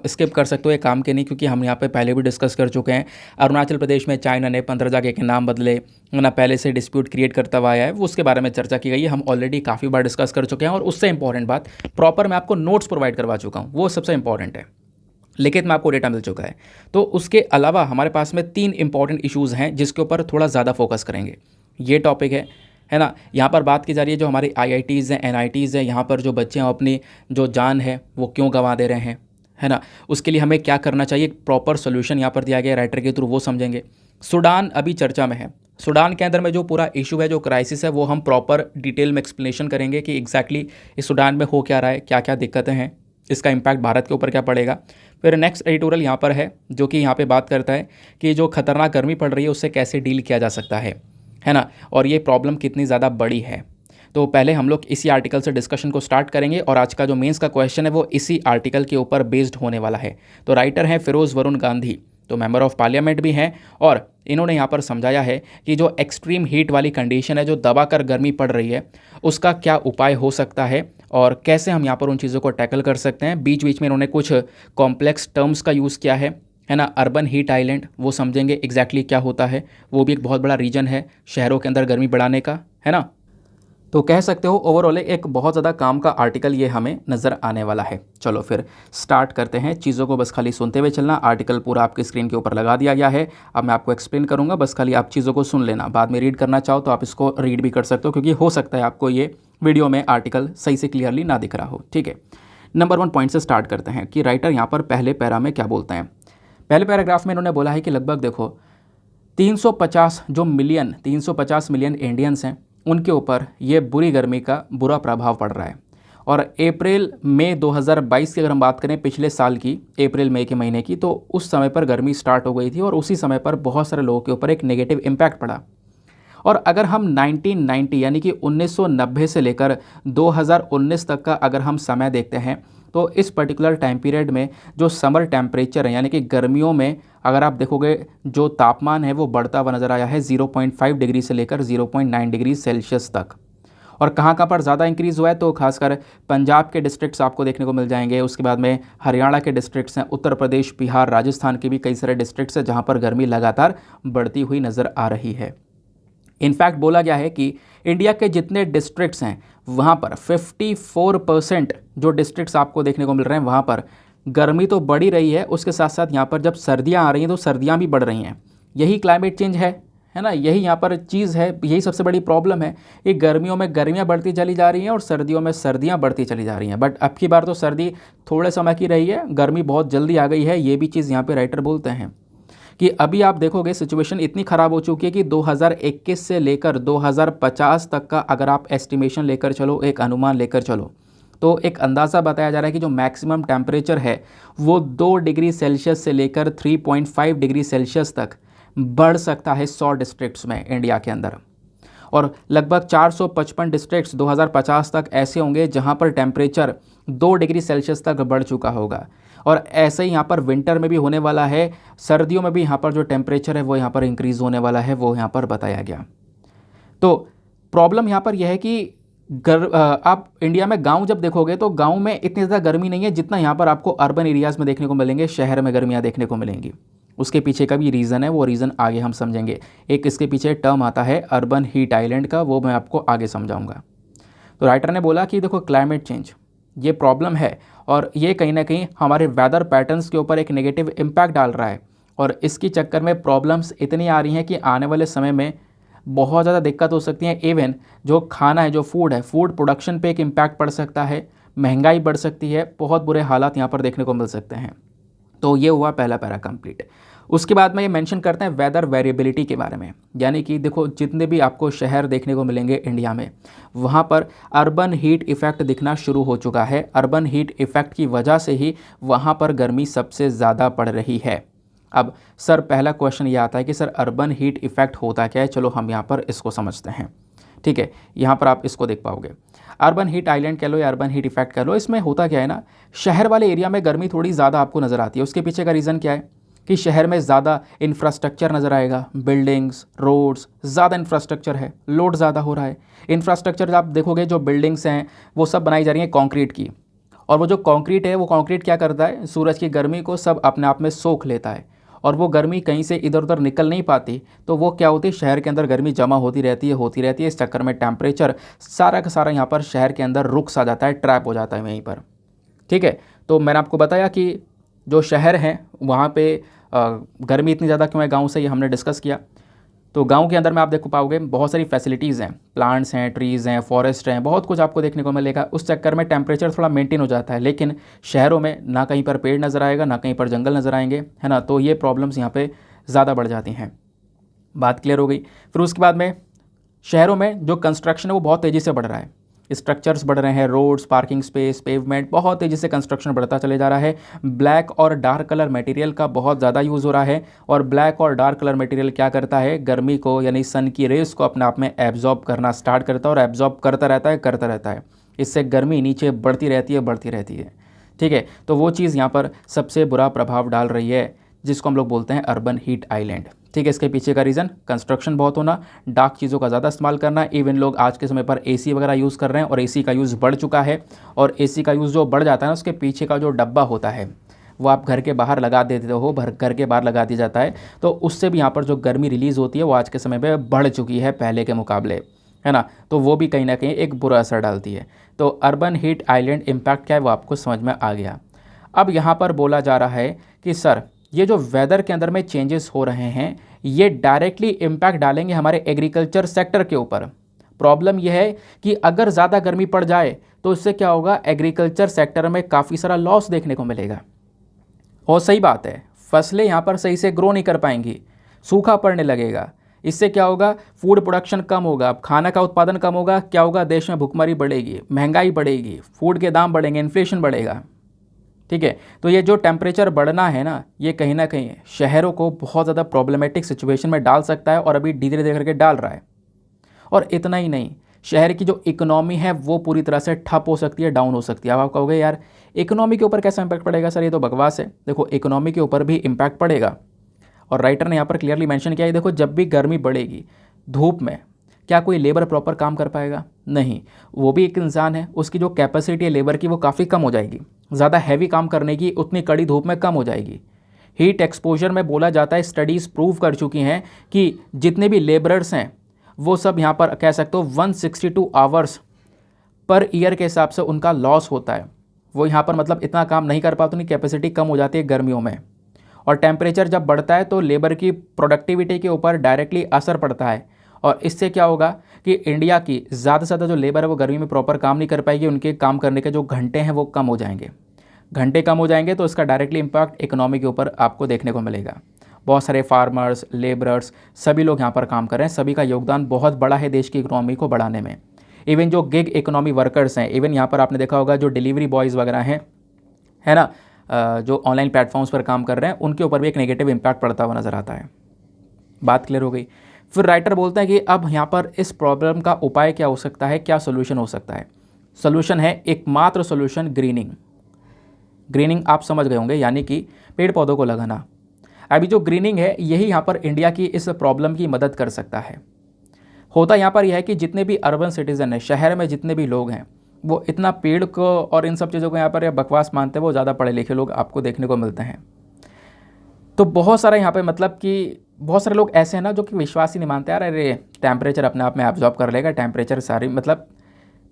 स्किप कर सकते हो, ये काम के नहीं, क्योंकि हम यहाँ पे पहले भी डिस्कस कर चुके हैं। अरुणाचल प्रदेश में चाइना ने 15 जगह के नाम बदले, ना पहले से डिस्प्यूट क्रिएट करता हुआ आया है, वो उसके बारे में चर्चा की गई है। हम ऑलरेडी काफ़ी बार डिस्कस कर चुके हैं। और उससे इंपॉर्टेंट बात, प्रॉपर मैं आपको नोट्स प्रोवाइड करवा चुका हूँ, वो सबसे इंपॉर्टेंट है। लिखित में आपको डेटा मिल चुका है। तो उसके अलावा हमारे पास में 3 इंपॉर्टेंट इश्यूज़ हैं जिसके ऊपर थोड़ा ज़्यादा फोकस करेंगे। ये टॉपिक है ना, यहाँ पर बात की जा रही है जो हमारी IITs हैं, NITs हैं, यहाँ पर जो बच्चे हैं अपनी जो जान है वो क्यों गंवा दे रहे हैं, है ना, उसके लिए हमें क्या करना चाहिए। प्रॉपर सोल्यूशन यहाँ पर दिया गया राइटर के थ्रू, वो समझेंगे। सूडान अभी चर्चा में है। सूडान के अंदर में जो पूरा इशू है, जो क्राइसिस है, वो हम प्रॉपर डिटेल में एक्सप्लेनेशन करेंगे कि एग्जैक्टली इस सूडान में हो क्या रहा है, क्या क्या दिक्कतें हैं, इसका इम्पैक्ट भारत के ऊपर क्या पड़ेगा। फिर नेक्स्ट एडिटोरियल यहाँ पर है जो कि यहाँ पे बात करता है कि जो खतरनाक गर्मी पड़ रही है उससे कैसे डील किया जा सकता है ना, और ये प्रॉब्लम कितनी ज़्यादा बड़ी है। तो पहले हम लोग इसी आर्टिकल से डिस्कशन को स्टार्ट करेंगे, और आज का जो मेंस का क्वेश्चन है वो इसी आर्टिकल के ऊपर बेस्ड होने वाला है। तो राइटर हैं फिरोज़ वरुण गांधी, तो मेंबर ऑफ पार्लियामेंट भी हैं, और इन्होंने यहाँ पर समझाया है कि जो एक्सट्रीम हीट वाली कंडीशन है, जो दबाकर गर्मी पड़ रही है, उसका क्या उपाय हो सकता है और कैसे हम यहाँ पर उन चीज़ों को टैकल कर सकते हैं। बीच बीच में इन्होंने कुछ कॉम्प्लेक्स टर्म्स का यूज़ किया है ना। अर्बन हीट आइलैंड, वो समझेंगे एग्जैक्टली क्या होता है। वो भी एक बहुत बड़ा रीजन है शहरों के अंदर गर्मी बढ़ाने का, है ना। तो कह सकते हो ओवरऑल एक बहुत ज़्यादा काम का आर्टिकल ये हमें नज़र आने वाला है। चलो फिर स्टार्ट करते हैं। चीज़ों को बस खाली सुनते हुए चलना। आर्टिकल पूरा आपकी स्क्रीन के ऊपर लगा दिया गया है। अब मैं आपको एक्सप्लेन करूँगा, बस खाली आप चीज़ों को सुन लेना। बाद में रीड करना चाहो तो आप इसको रीड भी कर सकते हो, क्योंकि हो सकता है आपको ये वीडियो में आर्टिकल सही से क्लियरली ना दिख रहा हो। ठीक है, नंबर 1 पॉइंट से स्टार्ट करते हैं कि राइटर यहाँ पर पहले पैरा में क्या बोलते हैं। पहले पैराग्राफ में इन्होंने बोला है कि लगभग देखो 350 मिलियन इंडियंस हैं, उनके ऊपर ये बुरी गर्मी का बुरा प्रभाव पड़ रहा है। और अप्रैल मई 2022 की अगर हम बात करें, पिछले साल की अप्रैल मई के महीने की, तो उस समय पर गर्मी स्टार्ट हो गई थी और उसी समय पर बहुत सारे लोगों के ऊपर एक नेगेटिव इम्पैक्ट पड़ा। और अगर हम 1990 यानी कि 1990 से लेकर 2019 तक का अगर हम समय देखते हैं, तो इस पर्टिकुलर टाइम पीरियड में जो समर टेम्परेचर है यानी कि गर्मियों में अगर आप देखोगे जो तापमान है वो बढ़ता हुआ नज़र आया है 0.5 डिग्री से लेकर 0.9 डिग्री सेल्सियस तक। और कहाँ कहाँ पर ज़्यादा इंक्रीज़ हुआ है तो खासकर पंजाब के डिस्ट्रिक्ट्स आपको देखने को मिल जाएंगे, उसके बाद में हरियाणा के डिस्ट्रिक्ट्स हैं, उत्तर प्रदेश, बिहार, राजस्थान के भी कई सारे डिस्ट्रिक्ट्स हैं जहाँ पर गर्मी लगातार बढ़ती हुई नज़र आ रही है। इनफैक्ट बोला गया है कि इंडिया के जितने डिस्ट्रिक्ट्स हैं वहाँ पर 54% जो डिस्ट्रिक्ट्स आपको देखने को मिल रहे हैं वहाँ पर गर्मी तो बढ़ ही रही है, उसके साथ साथ यहाँ पर जब सर्दियाँ आ रही हैं तो सर्दियाँ भी बढ़ रही हैं। यही क्लाइमेट चेंज है ना, यही यहाँ पर चीज़ है, यही सबसे बड़ी प्रॉब्लम है कि गर्मियों में गर्मियाँ बढ़ती चली जा रही हैं और सर्दियों में सर्दियाँ बढ़ती चली जा रही हैं। बट अब की बार तो सर्दी थोड़े समय की रही है, गर्मी बहुत जल्दी आ गई है, ये भी चीज़ यहाँ पे राइटर बोलते हैं कि अभी आप देखोगे सिचुएशन इतनी ख़राब हो चुकी है कि 2021 से लेकर 2050 तक का अगर आप एस्टिमेशन लेकर चलो, एक अनुमान लेकर चलो, तो एक अंदाज़ा बताया जा रहा है कि जो मैक्सिमम टेम्परेचर है वो 2 डिग्री सेल्सियस से लेकर 3.5 डिग्री सेल्सियस तक बढ़ सकता है 100 डिस्ट्रिक्ट्स में इंडिया के अंदर। और लगभग 455 डिस्ट्रिक्ट्स 2050 तक ऐसे होंगे जहां पर टेम्परेचर 2 डिग्री सेल्सियस तक बढ़ चुका होगा। और ऐसे ही यहाँ पर विंटर में भी होने वाला है, सर्दियों में भी यहाँ पर जो टेम्परेचर है वो यहाँ पर इंक्रीज़ होने वाला है, वो यहाँ पर बताया गया। तो प्रॉब्लम यहाँ पर यह है कि आप इंडिया में गांव जब देखोगे तो गांव में इतनी ज़्यादा गर्मी नहीं है जितना यहाँ पर आपको अर्बन एरियाज़ में देखने को मिलेंगे, शहर में गर्मियाँ देखने को मिलेंगी। उसके पीछे का भी रीज़न है, वो रीज़न आगे हम समझेंगे। एक इसके पीछे टर्म आता है अर्बन हीट आइलैंड का, वो मैं आपको आगे समझाऊंगा। तो राइटर ने बोला कि देखो क्लाइमेट चेंज ये प्रॉब्लम है और ये कहीं ना कहीं हमारे वेदर पैटर्न्स के ऊपर एक नेगेटिव इम्पैक्ट डाल रहा है और इसकी चक्कर में प्रॉब्लम्स इतनी आ रही हैं कि आने वाले समय में बहुत ज़्यादा दिक्कत हो सकती है। इवन जो खाना है, जो फूड है, फूड प्रोडक्शन पे एक इम्पैक्ट पड़ सकता है, महंगाई बढ़ सकती है, बहुत बुरे हालात यहाँ पर देखने को मिल सकते हैं। तो ये हुआ पहला पैरा कंप्लीट। उसके बाद में ये मेंशन करते हैं वेदर वेरिएबिलिटी के बारे में, यानी कि देखो जितने भी आपको शहर देखने को मिलेंगे इंडिया में वहाँ पर अर्बन हीट इफ़ेक्ट दिखना शुरू हो चुका है। अर्बन हीट इफ़ेक्ट की वजह से ही वहाँ पर गर्मी सबसे ज़्यादा पड़ रही है। अब सर पहला क्वेश्चन ये आता है कि सर अर्बन हीट इफ़ेक्ट होता क्या है, चलो हम यहाँ पर इसको समझते हैं। ठीक है, यहाँ पर आप इसको देख पाओगे, अर्बन हीट आइलैंड कह लो या अर्बन हीट इफेक्ट कह लो, इसमें होता क्या है ना, शहर वाले एरिया में गर्मी थोड़ी ज़्यादा आपको नज़र आती है। उसके पीछे का रीज़न क्या है कि शहर में ज़्यादा इंफ्रास्ट्रक्चर नज़र आएगा, बिल्डिंग्स, रोड्स, ज़्यादा इंफ्रास्ट्रक्चर है, लोड ज़्यादा हो रहा है। इंफ्रास्ट्रक्चर आप देखोगे जो बिल्डिंग्स हैं वो सब बनाई जा रही हैं कंक्रीट की, और वो जो कंक्रीट है वो कंक्रीट क्या करता है, सूरज की गर्मी को सब अपने आप में सोख लेता है और वो गर्मी कहीं से इधर उधर निकल नहीं पाती, तो वो क्या होती है, शहर के अंदर गर्मी जमा होती रहती है। इस चक्कर में टेम्परेचर सारा का सारा यहाँ पर शहर के अंदर रुक सा जाता है, ट्रैप हो जाता है वहीं पर। ठीक है, तो मैंने आपको बताया कि जो शहर हैं वहाँ पे गर्मी इतनी ज़्यादा क्यों है गाँव से, ये हमने डिस्कस किया। तो गांव के अंदर में आप देख पाओगे बहुत सारी फैसिलिटीज़ हैं, प्लांट्स हैं, ट्रीज़ हैं, फॉरेस्ट हैं, बहुत कुछ आपको देखने को मिलेगा। उस चक्कर में टेम्परेचर थोड़ा मेंटेन हो जाता है। लेकिन शहरों में ना कहीं पर पेड़ नज़र आएगा, ना कहीं पर जंगल नज़र आएंगे, है ना, तो ये प्रॉब्लम्स यहाँ पे ज़्यादा बढ़ जाती हैं। बात क्लियर हो गई। फिर उसके बाद में शहरों में जो कंस्ट्रक्शन है वो बहुत तेज़ी से बढ़ रहा है, स्ट्रक्चर्स बढ़ रहे हैं, रोड्स, पार्किंग स्पेस, पेवमेंट, बहुत तेज़ी से कंस्ट्रक्शन बढ़ता चले जा रहा है। ब्लैक और डार्क कलर मटेरियल का बहुत ज़्यादा यूज़ हो रहा है और ब्लैक और डार्क कलर मटेरियल क्या करता है, गर्मी को यानी सन की रेस को अपने आप में एब्जॉर्ब करना स्टार्ट करता है और एब्जॉर्ब करता रहता है। इससे गर्मी नीचे बढ़ती रहती है। ठीक है, तो वो चीज़ यहाँ पर सबसे बुरा प्रभाव डाल रही है, जिसको हम लोग बोलते हैं अर्बन हीट आइलैंड। ठीक है, इसके पीछे का रीज़न कंस्ट्रक्शन बहुत होना, डार्क चीज़ों का ज़्यादा इस्तेमाल करना। इवन लोग आज के समय पर एसी वगैरह यूज़ कर रहे हैं और एसी का यूज़ बढ़ चुका है। और एसी का यूज़ जो बढ़ जाता है ना, उसके पीछे का जो डब्बा होता है वो आप घर के बाहर लगा देते हो, घर के बाहर लगा दिया जाता है, तो उससे भी यहाँ पर जो गर्मी रिलीज़ होती है वो आज के समय पर बढ़ चुकी है पहले के मुकाबले, है ना, तो वो भी कहीं ना कहीं एक बुरा असर डालती है। तो अर्बन हीट आइलैंड इम्पैक्ट क्या है वो आपको समझ में आ गया। अब यहाँ पर बोला जा रहा है कि सर ये जो वेदर के अंदर में चेंजेस हो रहे हैं ये डायरेक्टली इम्पैक्ट डालेंगे हमारे एग्रीकल्चर सेक्टर के ऊपर। प्रॉब्लम यह है कि अगर ज़्यादा गर्मी पड़ जाए तो इससे क्या होगा, एग्रीकल्चर सेक्टर में काफ़ी सारा लॉस देखने को मिलेगा। और सही बात है, फसलें यहाँ पर सही से ग्रो नहीं कर पाएंगी, सूखा पड़ने लगेगा। इससे क्या होगा, फूड प्रोडक्शन कम होगा, खाना का उत्पादन कम होगा, क्या होगा, देश में भुखमरी बढ़ेगी, महंगाई बढ़ेगी, फूड के दाम बढ़ेंगे, इन्फ्लेशन बढ़ेगा। ठीक है, तो ये जो टेम्परेचर बढ़ना है ना, ये कहीं ना कहीं शहरों को बहुत ज़्यादा प्रॉब्लमेटिक सिचुएशन में डाल सकता है और अभी धीरे धीरे करके डाल रहा है। और इतना ही नहीं, शहर की जो इकोनॉमी है वो पूरी तरह से ठप हो सकती है, डाउन हो सकती है। अब आप कहोगे यार इकोनॉमी के ऊपर कैसा इंपैक्ट पड़ेगा सर, ये तो बकवास है। देखो इकोनॉमी के ऊपर भी इम्पैक्ट पड़ेगा, और राइटर ने यहाँ पर क्लियरली मेंशन किया है। देखो जब भी गर्मी बढ़ेगी धूप में, क्या कोई लेबर प्रॉपर काम कर पाएगा? नहीं। वो भी एक इंसान है, उसकी जो कैपेसिटी है लेबर की वो काफ़ी कम हो जाएगी, ज़्यादा हैवी काम करने की उतनी कड़ी धूप में कम हो जाएगी। हीट एक्सपोजर में बोला जाता है, स्टडीज़ प्रूव कर चुकी हैं कि जितने भी लेबरर्स हैं वो सब यहाँ पर कह सकते हो 162 आवर्स पर ईयर के हिसाब से उनका लॉस होता है। वो यहाँ पर मतलब इतना काम नहीं कर पाते, उनकी कैपेसिटी कम हो जाती है गर्मियों में। और टेम्परेचर जब बढ़ता है तो लेबर की प्रोडक्टिविटी के ऊपर डायरेक्टली असर पड़ता है, और इससे क्या होगा कि इंडिया की ज़्यादा से ज़्यादा जो लेबर है वो गर्मी में प्रॉपर काम नहीं कर पाएगी, उनके काम करने के जो घंटे हैं वो कम हो जाएंगे। घंटे कम हो जाएंगे तो इसका डायरेक्टली इम्पैक्ट इकोनॉमी के ऊपर आपको देखने को मिलेगा। बहुत सारे फार्मर्स, लेबरर्स, सभी लोग यहाँ पर काम कर रहे हैं, सभी का योगदान बहुत बड़ा है देश की इकोनॉमी को बढ़ाने में। इवन जो गिग इकोनॉमी वर्कर्स हैं, इवन यहाँ पर आपने देखा होगा जो डिलीवरी बॉयज़ वगैरह हैं, है ना, जो ऑनलाइन प्लेटफॉर्म्स पर काम कर रहे हैं, उनके ऊपर भी एक नेगेटिव इम्पैक्ट पड़ता हुआ नज़र आता है। बात क्लियर हो गई। फिर राइटर बोलता है कि अब यहाँ पर इस प्रॉब्लम का उपाय क्या हो सकता है, क्या सोल्यूशन हो सकता है। सोल्यूशन है एकमात्र सोल्यूशन ग्रीनिंग। ग्रीनिंग आप समझ गए होंगे, यानी कि पेड़ पौधों को लगाना। अभी जो ग्रीनिंग है यही यहाँ पर इंडिया की इस प्रॉब्लम की मदद कर सकता है। होता यहाँ पर यह है कि जितने भी अर्बन सिटीज़न हैं, शहर में जितने भी लोग हैं, वो इतना पेड़ को और इन सब चीज़ों को यहाँ पर बकवास मानते हैं, वो ज़्यादा पढ़े लिखे लोग आपको देखने को मिलते हैं। तो बहुत सारा यहाँ पे मतलब कि बहुत सारे लोग ऐसे हैं ना जो कि विश्वास ही नहीं मानते, यार अरे टेम्परेचर अपने आप में एब्जॉर्ब कर लेगा, टेम्परेचर सारी मतलब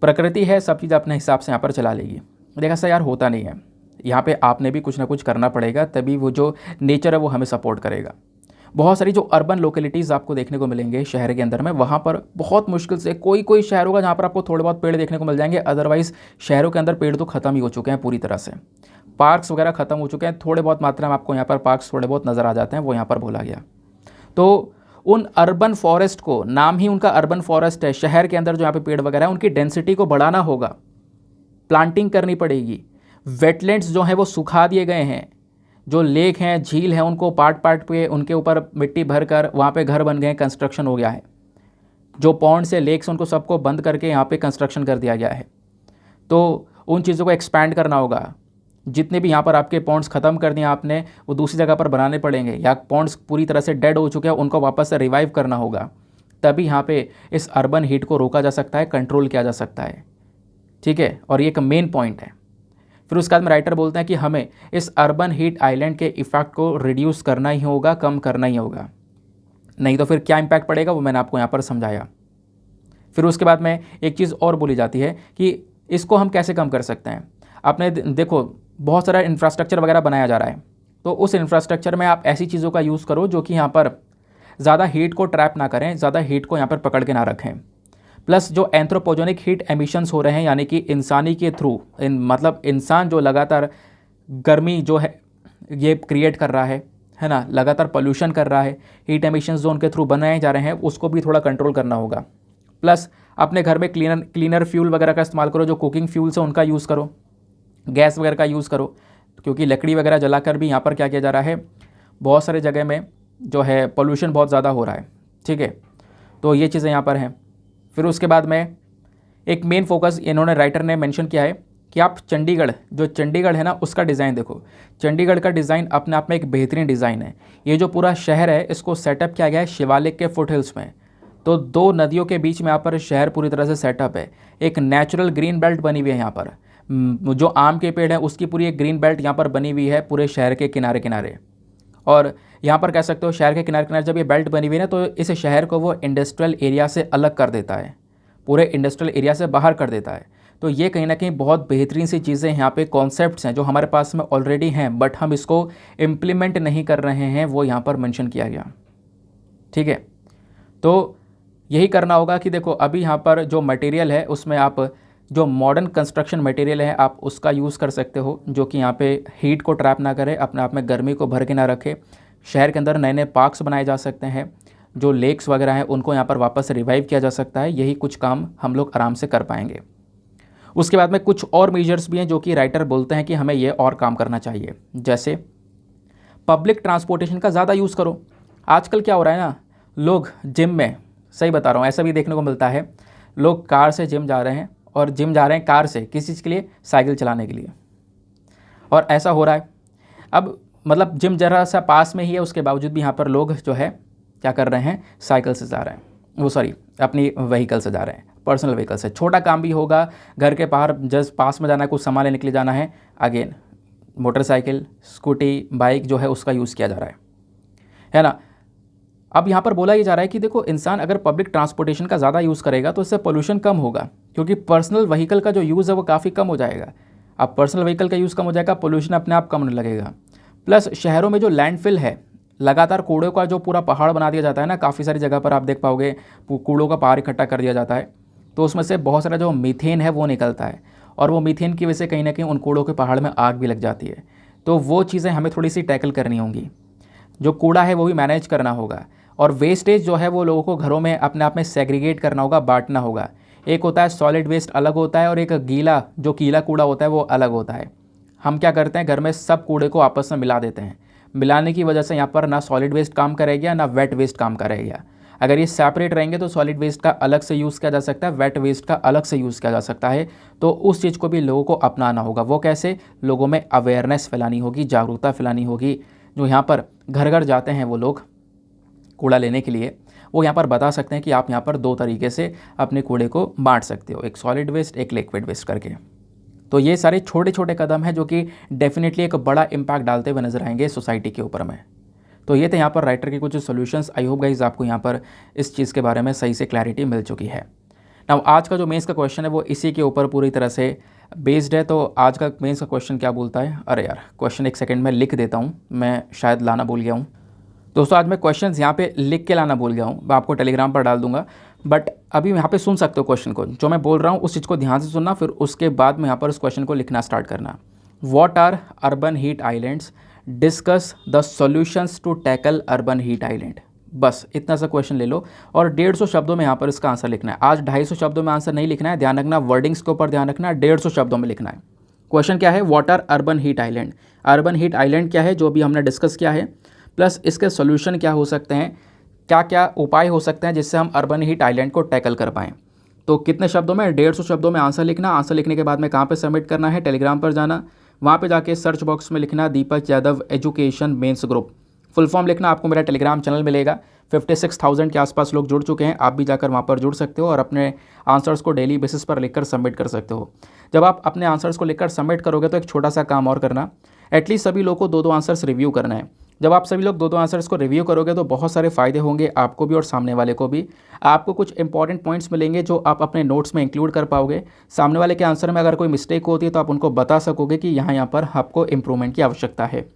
प्रकृति है, सब चीज़ अपने हिसाब से यहाँ पर चला लेगी। देखा सर यार होता नहीं है, यहाँ पे आपने भी कुछ ना कुछ करना पड़ेगा, तभी वो जो नेचर है वो हमें सपोर्ट करेगा। बहुत सारी जो अर्बन लोकेलिटीज़ आपको देखने को मिलेंगे शहर के अंदर में, वहाँ पर बहुत मुश्किल से कोई कोई शहर होगा जहाँ पर आपको थोड़े बहुत पेड़ देखने को मिल जाएंगे, अदरवाइज़ शहरों के अंदर पेड़ तो ख़त्म ही हो चुके हैं पूरी तरह से। पार्क्स वगैरह ख़त्म हो चुके हैं, थोड़े बहुत मात्रा में आपको यहाँ पर पार्क्स थोड़े बहुत नज़र आ जाते हैं, वो यहाँ पर बोला गया। तो उन अर्बन फॉरेस्ट को, नाम ही उनका अर्बन फॉरेस्ट है, शहर के अंदर जो यहाँ पे पेड़ वगैरह है उनकी डेंसिटी को बढ़ाना होगा, प्लांटिंग करनी पड़ेगी। वेटलैंड्स जो हैं वो सुखा दिए गए हैं, जो लेक हैं, झील हैं, उनको पार्ट पार्ट पे उनके ऊपर मिट्टी भर कर वहाँ पे घर बन गए, कंस्ट्रक्शन हो गया है। जो पॉन्ड से लेक्स उनको सबको बंद करके यहाँ पे कंस्ट्रक्शन कर दिया गया है। तो उन चीज़ों को एक्सपैंड करना होगा। जितने भी यहाँ पर आपके पॉन्ड्स ख़त्म कर दिए आपने, वो दूसरी जगह पर बनाने पड़ेंगे, या पॉन्ड्स पूरी तरह से डेड हो चुके हैं उनको वापस से रिवाइव करना होगा। तभी यहाँ पे इस अर्बन हीट को रोका जा सकता है, कंट्रोल किया जा सकता है। ठीक है, और ये एक मेन पॉइंट है। फिर उसके बाद में राइटर बोलते हैं कि हमें इस अर्बन हीट आइलैंड के इफ़ेक्ट को रिड्यूस करना ही होगा, कम करना ही होगा, नहीं तो फिर क्या इम्पैक्ट पड़ेगा वो मैंने आपको यहाँ पर समझाया। फिर उसके बाद में एक चीज़ और बोली जाती है कि इसको हम कैसे कम कर सकते हैं। आपने देखो बहुत सारा इंफ्रास्ट्रक्चर वगैरह बनाया जा रहा है, तो उस इंफ्रास्ट्रक्चर में आप ऐसी चीज़ों का यूज़ करो जो कि यहाँ पर ज़्यादा हीट को ट्रैप ना करें, ज़्यादा हीट को यहाँ पर पकड़ के ना रखें। प्लस जो एंथ्रोपोजेनिक हीट एमिशंस हो रहे हैं, यानी कि इंसानी के थ्रू, मतलब इंसान जो लगातार गर्मी जो है ये क्रिएट कर रहा है ना, लगातार पोल्यूशन कर रहा है, हीट एमिशंस जो उनके थ्रू बनाए जा रहे हैं उसको भी थोड़ा कंट्रोल करना होगा। प्लस अपने घर में क्लीनर फ्यूल वगैरह का इस्तेमाल करो, जो कुकिंग फ्यूल्स हैं उनका यूज़ करो, गैस वगैरह का यूज़ करो, क्योंकि लकड़ी वगैरह जलाकर भी यहाँ पर क्या किया जा रहा है, बहुत सारे जगह में जो है पोल्यूशन बहुत ज़्यादा हो रहा है। ठीक है, तो ये चीज़ें यहाँ पर हैं। फिर उसके बाद में एक मेन फोकस इन्होंने राइटर ने मेंशन किया है कि आप चंडीगढ़, जो चंडीगढ़ है ना उसका डिज़ाइन देखो। चंडीगढ़ का डिज़ाइन अपने आप में एक बेहतरीन डिज़ाइन है। ये जो पूरा शहर है इसको सेटअप किया गया है शिवालिक के फुट हिल्स में, तो दो नदियों के बीच में यहाँ पर शहर पूरी तरह से सेटअप है। एक नेचुरल ग्रीन बेल्ट बनी हुई है यहाँ पर, जो आम के पेड़ हैं उसकी पूरी एक ग्रीन बेल्ट यहाँ पर बनी हुई है पूरे शहर के किनारे किनारे। और यहाँ पर कह सकते हो शहर के किनारे किनारे जब ये बेल्ट बनी हुई है ना, तो इस शहर को वो इंडस्ट्रियल एरिया से अलग कर देता है, पूरे इंडस्ट्रियल एरिया से बाहर कर देता है। तो ये कहीं ना कहीं बहुत बेहतरीन सी चीज़ें यहाँ पे कॉन्सेप्ट्स हैं जो हमारे पास में ऑलरेडी हैं, बट हम इसको इम्प्लीमेंट नहीं कर रहे हैं, वो यहाँ पर मेंशन किया गया। ठीक है, तो यही करना होगा कि देखो अभी यहाँ पर जो मटेरियल है उसमें आप जो मॉडर्न कंस्ट्रक्शन मटेरियल है आप उसका यूज़ कर सकते हो, जो कि यहाँ पे हीट को ट्रैप ना करे, अपने आप में गर्मी को भर के ना रखे। शहर के अंदर नए नए पार्क्स बनाए जा सकते हैं, जो लेक्स वगैरह हैं उनको यहाँ पर वापस रिवाइव किया जा सकता है। यही कुछ काम हम लोग आराम से कर पाएंगे। उसके बाद में कुछ और मेजर्स भी हैं जो कि राइटर बोलते हैं कि हमें ये और काम करना चाहिए, जैसे पब्लिक ट्रांसपोर्टेशन का ज़्यादा यूज़ करो। आजकल क्या हो रहा है ना, लोग जिम में, सही बता रहा हूँ, ऐसा भी देखने को मिलता है, लोग कार से जिम जा रहे हैं और जिम जा रहे हैं कार से, किस चीज़ के लिए? साइकिल चलाने के लिए। और ऐसा हो रहा है अब, मतलब जिम जरा सा पास में ही है, उसके बावजूद भी यहाँ पर लोग जो है क्या कर रहे हैं? साइकिल से जा रहे हैं, वो सॉरी अपनी व्हीकल से जा रहे हैं, पर्सनल व्हीकल से। छोटा काम भी होगा, घर के बाहर जस्ट पास में जाना है, कुछ सामान लेने के लिए जाना है, अगेन मोटरसाइकिल, स्कूटी, बाइक जो है उसका यूज़ किया जा रहा है ना। अब यहाँ पर बोला ये जा रहा है कि देखो, इंसान अगर पब्लिक ट्रांसपोर्टेशन का ज़्यादा यूज़ करेगा तो इससे पोल्यूशन कम होगा, क्योंकि पर्सनल व्हीकल का जो यूज़ है वो काफ़ी कम हो जाएगा। अब पर्सनल व्हीकल का यूज़ कम हो जाएगा, पोल्यूशन अपने आप कम होने लगेगा। प्लस शहरों में जो लैंडफिल है, लगातार कूड़े का जो पूरा पहाड़ बना दिया जाता है ना, काफ़ी सारी जगह पर आप देख पाओगे कूड़ों का पहाड़ इकट्ठा कर दिया जाता है, तो उसमें से बहुत सारा जो मीथेन है वो निकलता है, और वो मीथेन की वजह से कहीं ना कहीं उन कूड़ों के पहाड़ में आग भी लग जाती है। तो वो चीज़ें हमें थोड़ी सी टैकल करनी होंगी। जो कूड़ा है वो भी मैनेज करना होगा, और वेस्टेज जो है वो लोगों को घरों में अपने आप में सेग्रीगेट करना होगा, बांटना होगा। एक होता है सॉलिड वेस्ट अलग होता है, और एक गीला जो गीला कूड़ा होता है वो अलग होता है। हम क्या करते हैं, घर में सब कूड़े को आपस में मिला देते हैं। मिलाने की वजह से यहाँ पर ना सॉलिड वेस्ट काम करेगा ना वेट वेस्ट काम करेगा। अगर ये सेपरेट रहेंगे तो सॉलिड वेस्ट का अलग से यूज़ किया जा सकता है, वेट वेस्ट का अलग से यूज़ किया जा सकता है। तो उस चीज़ को भी लोगों को अपनाना होगा। वो कैसे? लोगों में अवेयरनेस फैलानी होगी, जागरूकता फैलानी होगी। जो यहाँ पर घर घर जाते हैं वो लोग कूड़ा लेने के लिए, वो यहाँ पर बता सकते हैं कि आप यहाँ पर 2 तरीके से अपने कूड़े को बांट सकते हो, एक सॉलिड वेस्ट, एक लिक्विड वेस्ट करके। तो ये सारे छोटे छोटे कदम हैं जो कि डेफिनेटली एक बड़ा इम्पैक्ट डालते हुए नजर आएंगे सोसाइटी के ऊपर में। तो ये थे यहाँ पर राइटर के कुछ सॉल्यूशंस। आई होप गाइस आपको यहाँ पर इस चीज़ के बारे में सही से क्लैरिटी मिल चुकी है। नाउ आज का जो मेंस का क्वेश्चन है वो इसी के ऊपर पूरी तरह से बेस्ड है। तो आज का मेंस का क्वेश्चन क्या बोलता है? अरे यार, क्वेश्चन एक सेकंड में लिख देता हूँ, मैं शायद लाना भूल गया हूँ। दोस्तों आज मैं क्वेश्चंस यहाँ पे लिख के लाना भूल गया हूँ, मैं आपको टेलीग्राम पर डाल दूंगा। बट अभी यहाँ पे सुन सकते हो क्वेश्चन को, जो मैं बोल रहा हूँ उस चीज़ को ध्यान से सुनना, फिर उसके बाद में यहाँ पर उस क्वेश्चन को लिखना स्टार्ट करना। What are urban heat islands? Discuss the solutions to tackle urban heat island. बस इतना सा क्वेश्चन ले लो और 150 शब्दों में यहाँ पर इसका आंसर लिखना है। आज 250 शब्दों में आंसर नहीं लिखना है, ध्यान रखना, वर्डिंग्स के ऊपर ध्यान रखना। 150 शब्दों में लिखना है। क्वेश्चन क्या है? What are urban heat island. Urban heat island क्या है, जो भी हमने डिस्कस किया है, प्लस इसके सॉल्यूशन क्या हो सकते हैं, क्या क्या उपाय हो सकते हैं जिससे हम अर्बन हीट आइलैंड को टैकल कर पाएँ। तो कितने शब्दों में? 150 शब्दों में आंसर लिखना। आंसर लिखने के बाद में कहाँ पे सबमिट करना है? टेलीग्राम पर जाना, वहाँ पे जाके सर्च बॉक्स में लिखना Deepak Yadav education mains group. Full form लिखना, आपको मेरा टेलीग्राम चैनल मिलेगा। 56,000 के आसपास लोग जुड़ चुके हैं, आप भी जाकर वहाँ पर जुड़ सकते हो और अपने आंसर्स को डेली बेसिस पर लिखकर सबमिट कर सकते हो। जब आप अपने आंसर्स को लिखकर सबमिट करोगे तो एक छोटा सा काम और करना, एटलीस्ट सभी लोग को 2-2 आंसर्स रिव्यू करना है। जब आप सभी लोग 2-2 आंसर्स को रिव्यू करोगे तो बहुत सारे फ़ायदे होंगे आपको भी और सामने वाले को भी। आपको कुछ इंपॉर्टेंट पॉइंट्स मिलेंगे जो आप अपने नोट्स में इंक्लूड कर पाओगे। सामने वाले के आंसर में अगर कोई मिस्टेक होती है तो आप उनको बता सकोगे कि यहाँ पर आपको इंप्रूवमेंट की आवश्यकता है।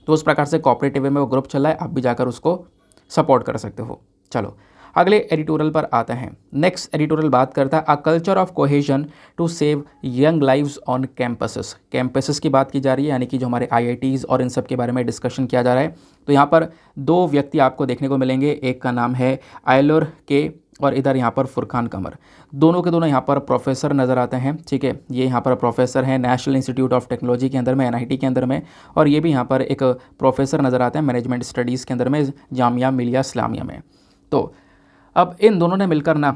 तो उस प्रकार से कोऑपरेटिव वे में वो ग्रुप चल रहा है, आप भी जाकर उसको सपोर्ट कर सकते हो। चलो अगले एडिटोरियल पर आते हैं। नेक्स्ट एडिटोरियल बात करता है a culture of cohesion to save young lives on campuses. Campuses की बात की जा रही है, यानी कि जो हमारे आईआईटीज़ और इन सब के बारे में डिस्कशन किया जा रहा है। तो यहाँ पर 2 व्यक्ति आपको देखने को मिलेंगे, एक का नाम है आयलोर के और इधर यहाँ पर फुरकान कमर। दोनों के दोनों यहाँ पर प्रोफेसर नज़र आते हैं, ठीक है। ये यहाँ पर प्रोफेसर हैं नेशनल इंस्टीट्यूट ऑफ टेक्नोलॉजी के अंदर में, एनआईटी के अंदर में, और ये भी यहाँ पर एक प्रोफेसर नज़र आते हैं मैनेजमेंट स्टडीज़ के अंदर में जामिया मिलिया इस्लामिया में। तो अब इन दोनों ने मिलकर ना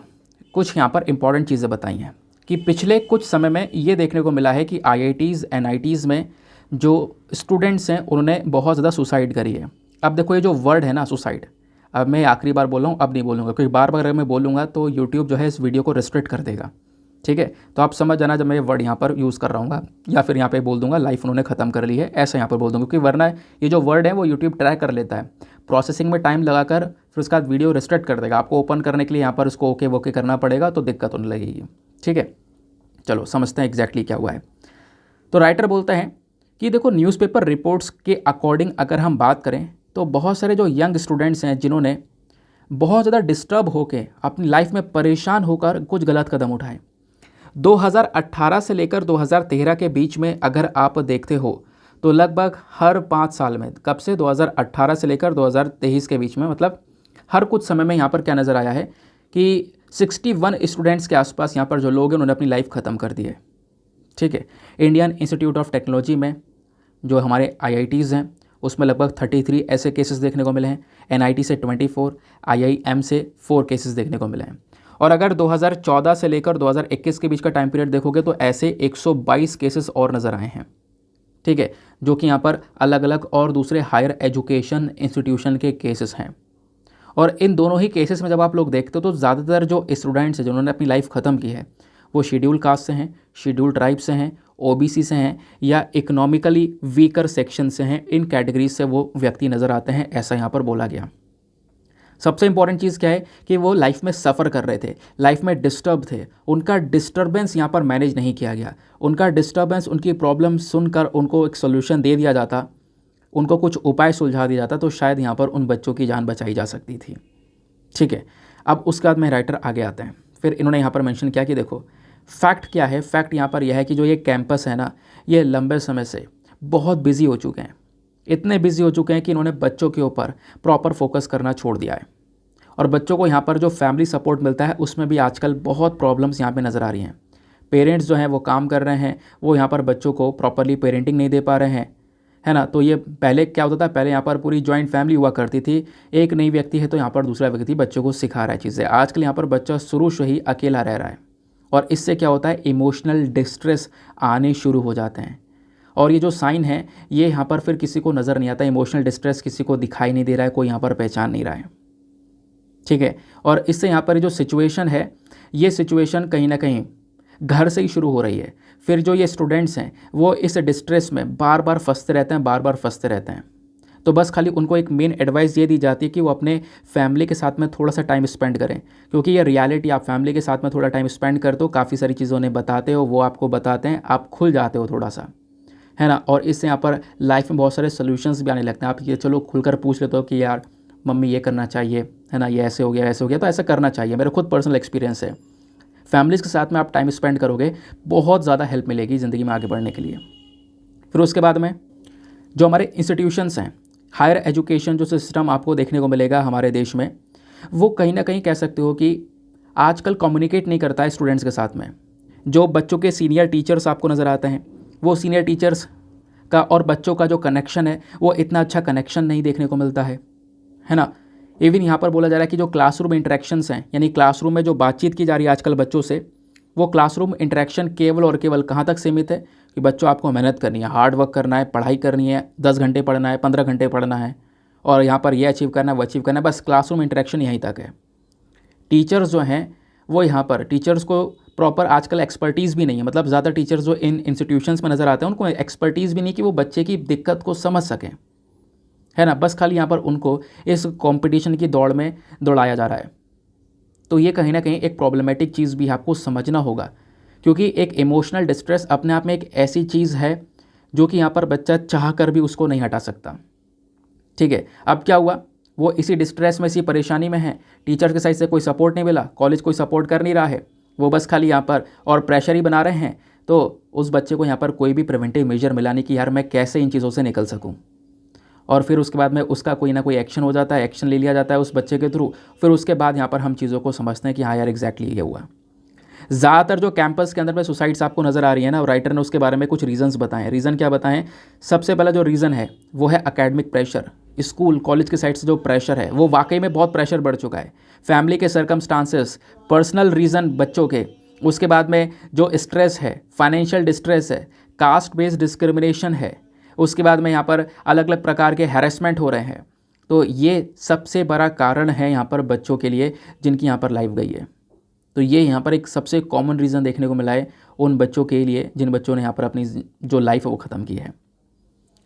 कुछ यहाँ पर इंपॉर्टेंट चीज़ें बताई हैं कि पिछले कुछ समय में ये देखने को मिला है कि आईआईटीज़ एनआईटीज़ में जो स्टूडेंट्स हैं उन्होंने बहुत ज़्यादा सुसाइड करी है। अब देखो ये जो वर्ड है ना सुसाइड, अब मैं आखिरी बार बोल रहा हूँ, अब नहीं बोलूँगा, क्योंकि बार बार अगर मैं बोलूँगा तो यूट्यूब जो है इस वीडियो को रिस्ट्रिक्ट कर देगा, ठीक है। तो आप समझ जाना जब मैं ये वर्ड यहाँ पर यूज़ कर रहा हूँ, या फिर यहाँ पे बोल दूंगा लाइफ उन्होंने ख़त्म कर ली है, ऐसा यहाँ पर बोल दूँगा, क्योंकि वरना ये जो वर्ड है वो यूट्यूब ट्रैक कर लेता है, प्रोसेसिंग में टाइम लगाकर फिर उसका वीडियो रिस्ट्रिक्ट कर देगा। आपको ओपन करने के लिए यहाँ पर उसको ओके वोके करना पड़ेगा, तो दिक्कत होने लगेगी, ठीक है। चलो समझते हैं एग्जैक्टली क्या हुआ है। तो राइटर बोलते हैं कि देखो न्यूज़पेपर रिपोर्ट्स के अकॉर्डिंग अगर हम बात करें तो बहुत सारे जो यंग स्टूडेंट्स हैं जिन्होंने बहुत ज़्यादा डिस्टर्ब होकर अपनी लाइफ में परेशान होकर कुछ गलत कदम उठाए। 2018 से लेकर 2013 के बीच में अगर आप देखते हो तो लगभग हर 5 साल में, कब से 2018 से लेकर 2023 के बीच में, मतलब हर कुछ समय में यहाँ पर क्या नज़र आया है कि 61 स्टूडेंट्स के आसपास यहाँ पर जो लोग हैं उन्होंने अपनी लाइफ ख़त्म कर दी है, ठीक है। इंडियन इंस्टीट्यूट ऑफ टेक्नोलॉजी में जो हमारे आईआईटीज़ हैं उसमें लगभग 33 ऐसे केसेस देखने को मिले हैं, एनआईटी से 24, आईआईएम से 4 केसेस देखने को मिले हैं। और अगर 2014 से लेकर 2021 के बीच का टाइम पीरियड देखोगे तो ऐसे 122 केसेस और नज़र आए हैं, ठीक है, जो कि यहाँ पर अलग अलग और दूसरे हायर एजुकेशन इंस्टीट्यूशन के केसेस हैं। और इन दोनों ही केसेस में जब आप लोग देखते हो तो ज़्यादातर जो स्टूडेंट्स हैं जिन्होंने अपनी लाइफ ख़त्म की है वो शेड्यूल कास्ट से हैं, शेड्यूल ट्राइब से हैं, ओबीसी से हैं या इकोनॉमिकली वीकर सेक्शन से हैं। इन कैटेगरीज से वो व्यक्ति नज़र आते हैं, ऐसा यहाँ पर बोला गया। सबसे इंपॉर्टेंट चीज़ क्या है कि वो लाइफ में सफ़र कर रहे थे, लाइफ में डिस्टर्ब थे, उनका डिस्टर्बेंस यहाँ पर मैनेज नहीं किया गया। उनका डिस्टर्बेंस, उनकी प्रॉब्लम सुनकर उनको एक सोल्यूशन दे दिया जाता, उनको कुछ उपाय सुलझा दिया जाता तो शायद यहाँ पर उन बच्चों की जान बचाई जा सकती थी, ठीक है। अब उसके बाद में राइटर आगे आते हैं, फिर इन्होंने यहाँ पर मेंशन किया कि देखो फैक्ट क्या है। फैक्ट यहाँ पर यह है कि जो ये कैंपस है ना, ये लंबे समय से बहुत बिजी हो चुके हैं, इतने बिजी हो चुके हैं कि इन्होंने बच्चों के ऊपर प्रॉपर फोकस करना छोड़ दिया है। और बच्चों को यहाँ पर जो फैमिली सपोर्ट मिलता है उसमें भी आजकल बहुत प्रॉब्लम्स यहाँ पे नज़र आ रही हैं। पेरेंट्स जो हैं वो काम कर रहे हैं, वो यहाँ पर बच्चों को प्रॉपरली पेरेंटिंग नहीं दे पा रहे हैं, है ना। तो ये पहले क्या होता था, पहले यहाँ पर पूरी जॉइंट फैमिली हुआ करती थी, एक नई व्यक्ति है तो यहाँ पर दूसरा व्यक्ति बच्चों को सिखा रहा है चीज़ें। आजकल यहाँ पर बच्चा शुरू से ही अकेला रह रहा है और इससे क्या होता है, इमोशनल डिस्ट्रेस आने शुरू हो जाते हैं। और ये जो साइन है ये यहाँ पर फिर किसी को नज़र नहीं आता, इमोशनल डिस्ट्रेस किसी को दिखाई नहीं दे रहा है, कोई यहाँ पर पहचान नहीं रहा है, ठीक है। और इससे यहाँ पर जो सिचुएशन है, ये सिचुएशन कहीं ना कहीं घर से ही शुरू हो रही है। फिर जो ये स्टूडेंट्स हैं वो इस डिस्ट्रेस में बार बार फंसते रहते हैं। तो बस खाली उनको एक मेन एडवाइस ये दी जाती है कि वो अपने फैमिली के साथ में थोड़ा सा टाइम स्पेंड करें, क्योंकि ये रियलिटी, आप फैमिली के साथ में थोड़ा टाइम स्पेंड करते हो, काफ़ी सारी चीज़ें उन्हें बताते हो, वो आपको बताते हैं, आप खुल जाते हो थोड़ा सा, है ना। और इससे यहाँ पर लाइफ में बहुत सारे सोल्यूशंस भी आने लगते हैं। आप ये चलो खुलकर पूछ लेते हो कि यार मम्मी ये करना चाहिए, है ना, ये ऐसे हो गया, तो ऐसा करना चाहिए। मेरा खुद पर्सनल एक्सपीरियंस है। फैमिलीज़ के साथ में आप टाइम स्पेंड करोगे, बहुत ज़्यादा हेल्प मिलेगी ज़िंदगी में आगे बढ़ने के लिए। फिर उसके बाद में जो हमारे इंस्टीट्यूशंस हैं, हायर एजुकेशन जो सिस्टम आपको देखने को मिलेगा हमारे देश में, वो कहीं ना कहीं कह सकते हो कि आजकल कम्युनिकेट नहीं करता है स्टूडेंट्स के साथ में। जो बच्चों के सीनियर टीचर्स आपको नज़र आते हैं, वो सीनियर टीचर्स का और बच्चों का जो कनेक्शन है वो इतना अच्छा कनेक्शन नहीं देखने को मिलता है ना। इवन यहाँ पर बोला जा रहा है कि जो क्लासरूम इंटरेक्शंस हैं, यानी क्लासरूम में जो बातचीत की जा रही है आजकल बच्चों से, वो क्लासरूम इंटरेक्शन केवल और केवल कहाँ तक सीमित है कि बच्चों आपको मेहनत करनी है, हार्ड वर्क करना है, पढ़ाई करनी है, 10 घंटे पढ़ना है, 15 घंटे पढ़ना है और यहाँ पर ये अचीव करना है, वो अचीव करना है, बस क्लासरूम इंटरेक्शन यहीं तक है। टीचर्स जो हैं वो यहाँ पर, टीचर्स को प्रॉपर आजकल एक्सपर्टीज़ भी नहीं है, मतलब ज़्यादा टीचर्स जो इन इंस्टीट्यूशंस में नज़र आते हैं उनको एक्सपर्टीज़ भी नहीं कि वो बच्चे की दिक्कत को समझ सकें, है ना। बस खाली यहाँ पर उनको इस कंपटीशन की दौड़ में दौड़ाया जा रहा है। तो ये कहीं ना कहीं एक प्रॉब्लमेटिक चीज़ भी आपको समझना होगा, क्योंकि एक इमोशनल डिस्ट्रेस अपने आप में एक ऐसी चीज़ है जो कि यहाँ पर बच्चा चाह कर भी उसको नहीं हटा सकता, ठीक है। अब क्या हुआ, वो इसी डिस्ट्रेस में, इसी परेशानी में है, टीचर के साइड से कोई सपोर्ट नहीं मिला, कॉलेज कोई सपोर्ट कर नहीं रहा है, वो बस खाली यहाँ पर और प्रेशर ही बना रहे हैं। तो उस बच्चे को यहाँ पर कोई भी प्रिवेंटिव मेजर मिला नहीं कि यार मैं कैसे इन चीज़ों से निकल सकूँ। और फिर उसके बाद में उसका कोई ना कोई एक्शन हो जाता है, एक्शन ले लिया जाता है उस बच्चे के थ्रू। फिर उसके बाद यहाँ पर हम चीज़ों को समझते हैं कि हाँ यार एग्जैक्टली ये हुआ। ज़्यादातर जो कैंपस के अंदर में सुसाइड्स आपको नज़र आ रही है ना, राइटर ने उसके बारे में कुछ रीजंस बताएं। रीज़न क्या बताएं? सबसे पहला जो रीज़न है वो है एकेडमिक प्रेशर। स्कूल कॉलेज के साइड से जो प्रेशर है वो वाकई में बहुत प्रेशर बढ़ चुका है। फैमिली के सर्कमस्टांसेस, पर्सनल रीज़न बच्चों के, उसके बाद में जो स्ट्रेस है, फाइनेंशियल डिस्ट्रेस है, कास्ट बेस्ड डिस्क्रिमिनेशन है, उसके बाद में यहाँ पर अलग अलग प्रकार के हैरेसमेंट हो रहे हैं। तो ये सबसे बड़ा कारण है यहाँ पर बच्चों के लिए जिनकी यहाँ पर लाइफ गई है। तो ये यहाँ पर एक सबसे कॉमन रीज़न देखने को मिला है उन बच्चों के लिए जिन बच्चों ने यहाँ पर अपनी जो लाइफ है वो ख़त्म की है।